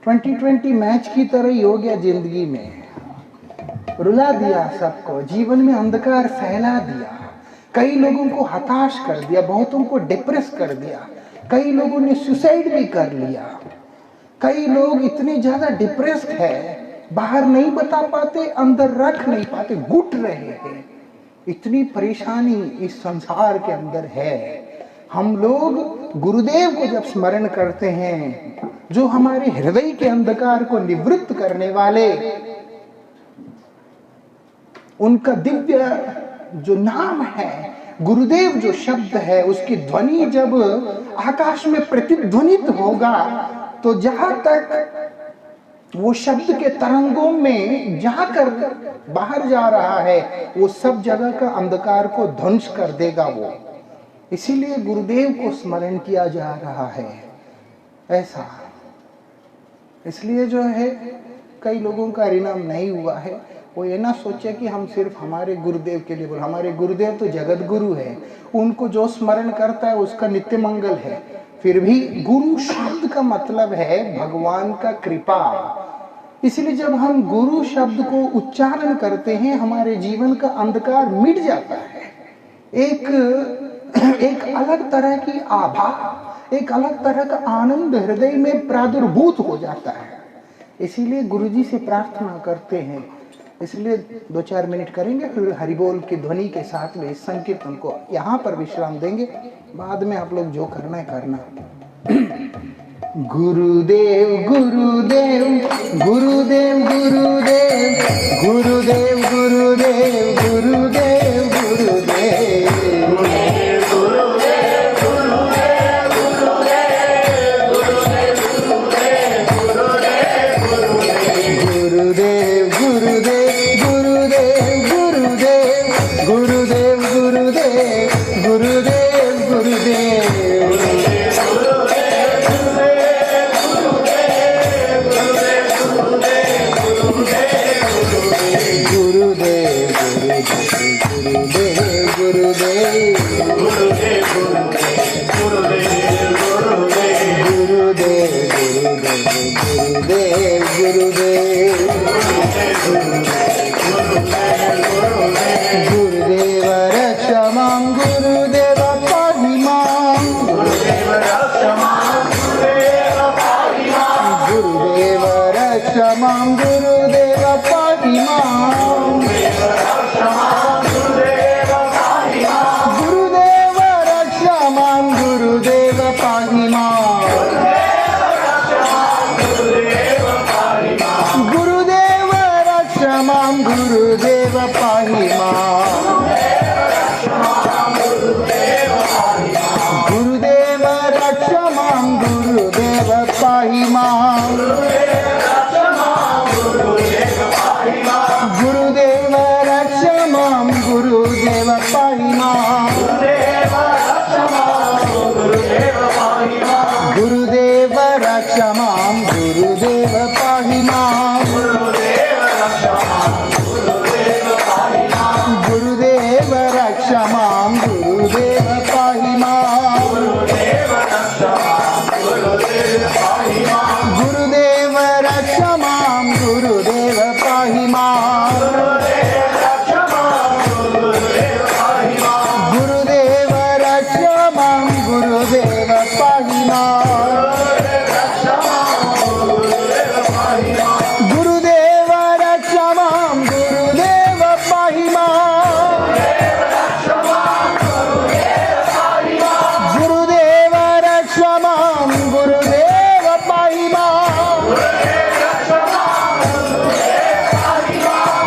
2020 मैच की तरह ही हो गया, जिंदगी में रुला दिया सबको, जीवन में अंधकार फैला दिया, कई लोगों को हताश कर दिया, बहुतों को डिप्रेस कर दिया, कई लोगों ने सुसाइड भी कर लिया, कई लोग इतने ज्यादा डिप्रेस्ड है, बाहर नहीं बता पाते, अंदर रख नहीं पाते, घुट रहे हैं। इतनी परेशानी इस संसार के अंदर है। हम लोग गुरुदेव को जब स्मरण करते हैं, जो हमारे हृदय के अंधकार को निवृत्त करने वाले, उनका दिव्य जो नाम है, गुरुदेव जो शब्द है, उसकी ध्वनि जब आकाश में प्रतिध्वनित होगा, तो जहां तक वो शब्द के तरंगों में जाकर बाहर जा रहा है, वो सब जगह का अंधकार को ध्वंस कर देगा वो। इसीलिए गुरुदेव को स्मरण किया जा रहा है ऐसा। इसलिए जो है कई लोगों का परिणाम नहीं हुआ है, वो ये ना सोचे कि हम सिर्फ हमारे गुरुदेव के लिए बोल, हमारे गुरुदेव तो जगत गुरु है, उनको जो स्मरण करता है उसका नित्य मंगल है। फिर भी गुरु शब्द का मतलब है भगवान का कृपा। इसलिए जब हम गुरु शब्द को उच्चारण करते हैं, हमारे जीवन का अंधकार मिट जाता है, एक अलग तरह की आभा, एक अलग तरह का आनंद हृदय में प्रादुर्भूत हो जाता है। इसीलिए गुरुजी से प्रार्थना करते हैं। इसलिए 2-4 मिनट करेंगे, फिर हरिबोल की ध्वनि के साथ में इस संकीर्तन को यहाँ पर विश्राम देंगे। बाद में आप लोग जो करना है करना। गुरुदेव गुरुदेव गुरुदेव गुरुदेव गुरुदेव गुरुदेव गुरुदेव गुरुदेव गुरुदेव पाहि मां। मां गुरुदेव पाहि मां गुरुदेव रक्ष मां गुरुदेव पाहि मां गुरुदेव रक्ष मां गुरुदेव पाहि मां गुरुदेव रक्ष मां गुरुदेव पाहि मां गुरुदेव रक्ष मां गुरुदेव पाहि मां गुरुदेव रक्ष मां गुरुदेव पाहि मां गुरुदेव रक्ष मां गुरुदेव पाहि मां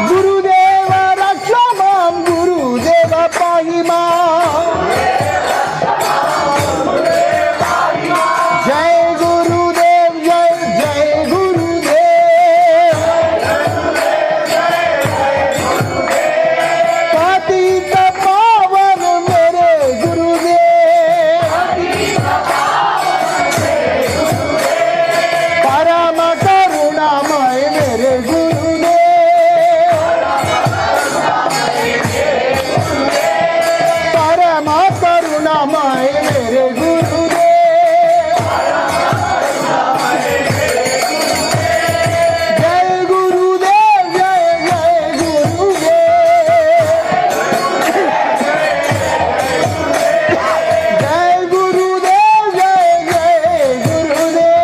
गुरुदेव रक्ष मां गुरुदेव पाहि मां जय गुरुदेव जय जय गुरुदेव पतित पावन मेरे गुरुदेव परम करुणामय मेरे गुरुदेव परम करुणामय मेरे गुरुदेव जय गुरुदेव जय जय गुरुदेव जय गुरुदेव जय जय गुरुदेव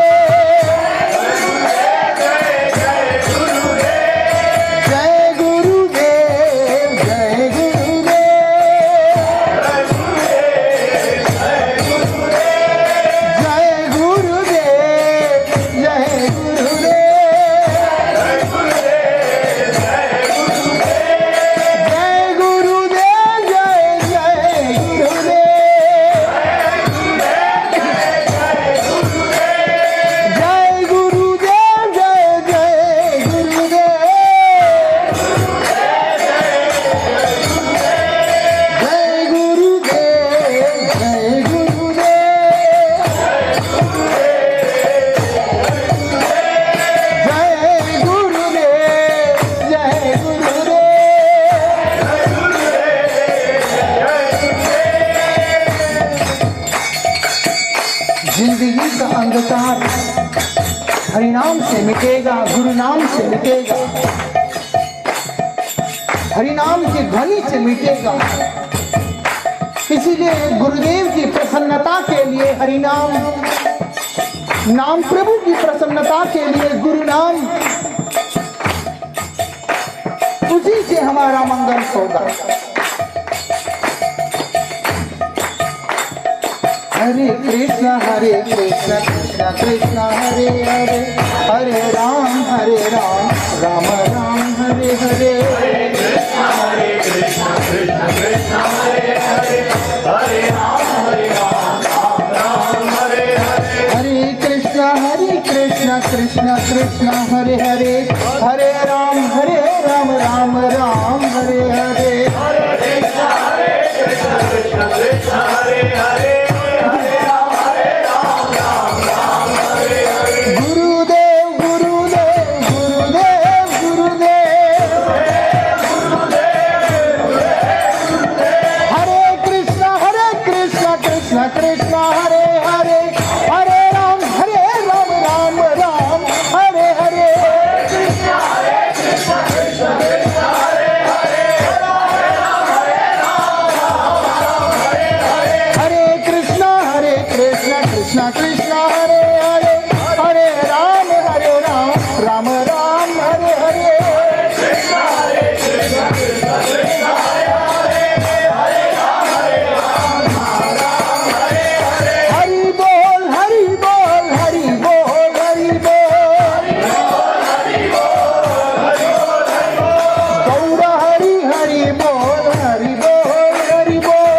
जय गुरुदेव जय गुरुदेव जय गुरुदेव जय गुरुदेव जय जिंदगी का अंधकार हरिनाम से मिटेगा, गुरु नाम से मिटेगा, हरिनाम की ध्वनि से मिटेगा। इसीलिए गुरुदेव की प्रसन्नता के लिए हरिनाम, नाम प्रभु की प्रसन्नता के लिए गुरु नाम, उसी से हमारा मंगल होगा। हरे कृष्ण कृष्ण कृष्ण हरे हरे, हरे राम राम राम हरे हरे। हरे कृष्ण कृष्ण कृष्ण हरे हरे, हरे राम राम राम हरे हरे। हरे कृष्ण कृष्ण कृष्ण हरे हरे, हरे राम राम राम हरे हरे। हरे कृष्ण कृष्ण कृष्ण हरे हरे, हरे राम राम राम हरे हरे। गुरुदेव गुरुदेव गुरुदेव गुरुदेव, हरे कृष्ण कृष्ण कृष्ण हरे हरे, हरे राम राम राम हरे हरे। हरे कृष्ण कृष्ण कृष्ण हरे हरे, हरे राम राम राम हरे हरे। हरि बोल हरि बोल हरि बोल हरि बोल, गौर हरि हरि बोल हरि बोल हरि बोल,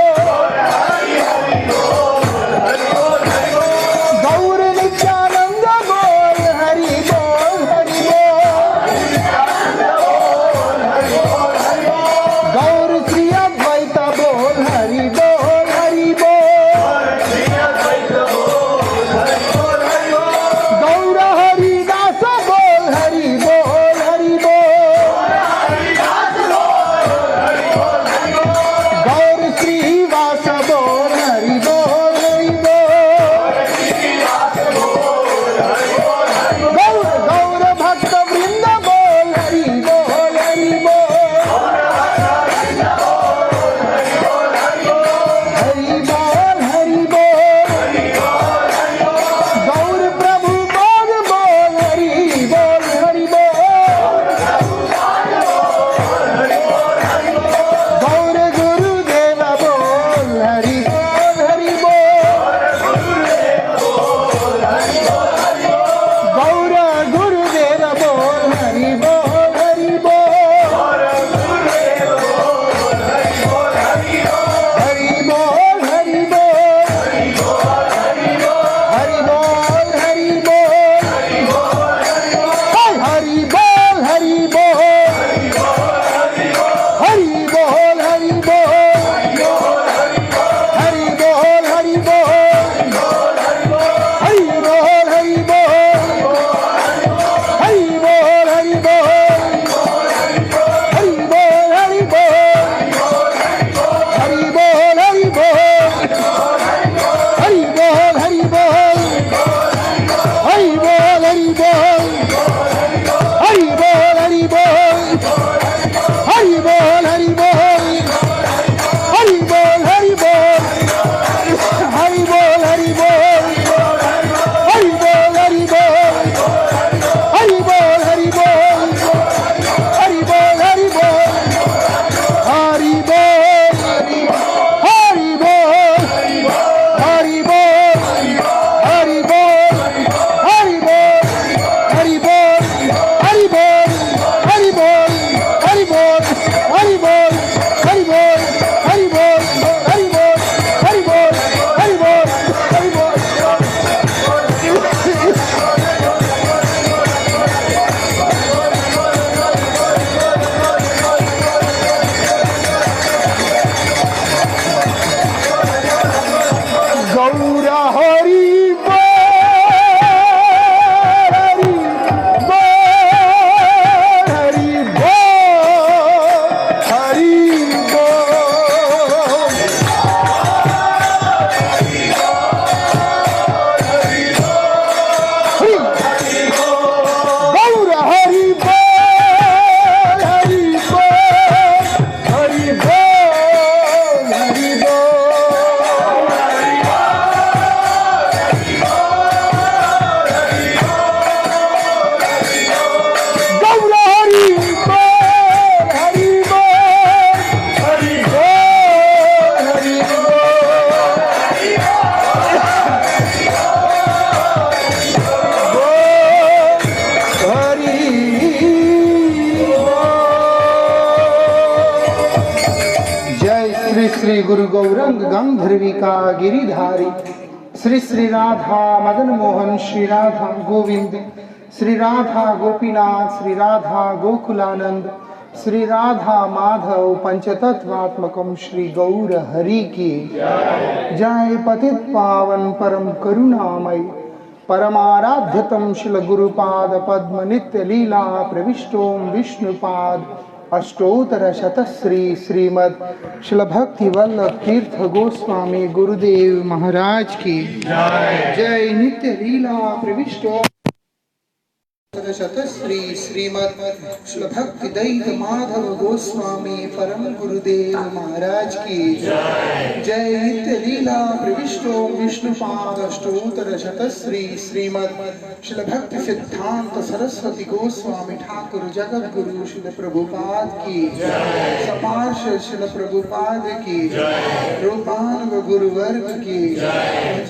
गुरु गौरंग गंधर्विका गिरिधारी श्री श्री राधा मदन मोहन श्री राधा गोविंद श्री राधा गोपीनाथ श्री राधा गोकुलानंद श्री राधा माधव पंचतत्वात्मकम श्री गौर हरि की जय। पतित पावन परम करुणामय परमाराध्यतम शिल गुरुपाद पद्म नित्य लीला प्रविष्टोम विष्णुपाद अष्टोत्तर शतश्री श्रीमद शिल भक्ति वल्लभ तीर्थ गोस्वामी गुरुदेव महाराज की जय। नित्य लीला प्रविष्टोम शतश्री श्रीमद शिल भक्ति दैत माधव गोस्वामी परम गुरुदेव महाराज की जय। नित्य लीला प्रविष्टो विष्णुपाद अष्टोत्तर शतश्री श्रीमद शिल भक्ति सिद्धांत सरस्वती गोस्वामी ठाकुर जगत गुरु शिल प्रभुपाद की सपार्श शिल प्रभुपाद की रूपान गुरुवर्ग की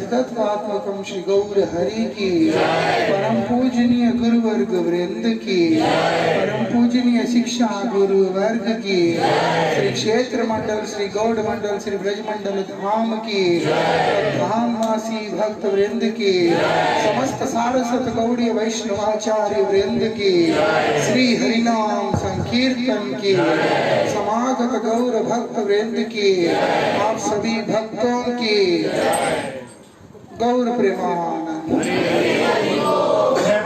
तत्वात्मकम श्री गौर हरि की परम पूजनीय गुरुवर्ग वृंद की परम पूजनीय शिक्षा गुरु वर्ग की श्री क्षेत्र मंडल श्री गौड़ मंडल श्री ब्रज मंडल धाम की धामवासी भक्त वृंद की समस्त सारस्वत गौड़ीय वैष्णवाचार्य वृंद की श्री हरिनाम संकीर्तन की समागत गौर भक्त वृंद की आप सभी भक्तों की गौर प्रेमानंद।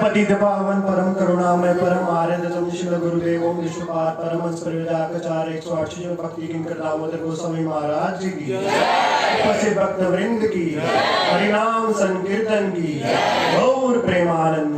पतित पावन परम करुणामय परम आर्यतम शिल गुरुदेव विष्णुपाद परमहंस परिव्राजकाचार्य 108 जन भक्ति किंकर दामोदर गोस्वामी महाराज की उपस्थित भक्त वृंद की हरिनाम संकीर्तन की गौर प्रेमानंद।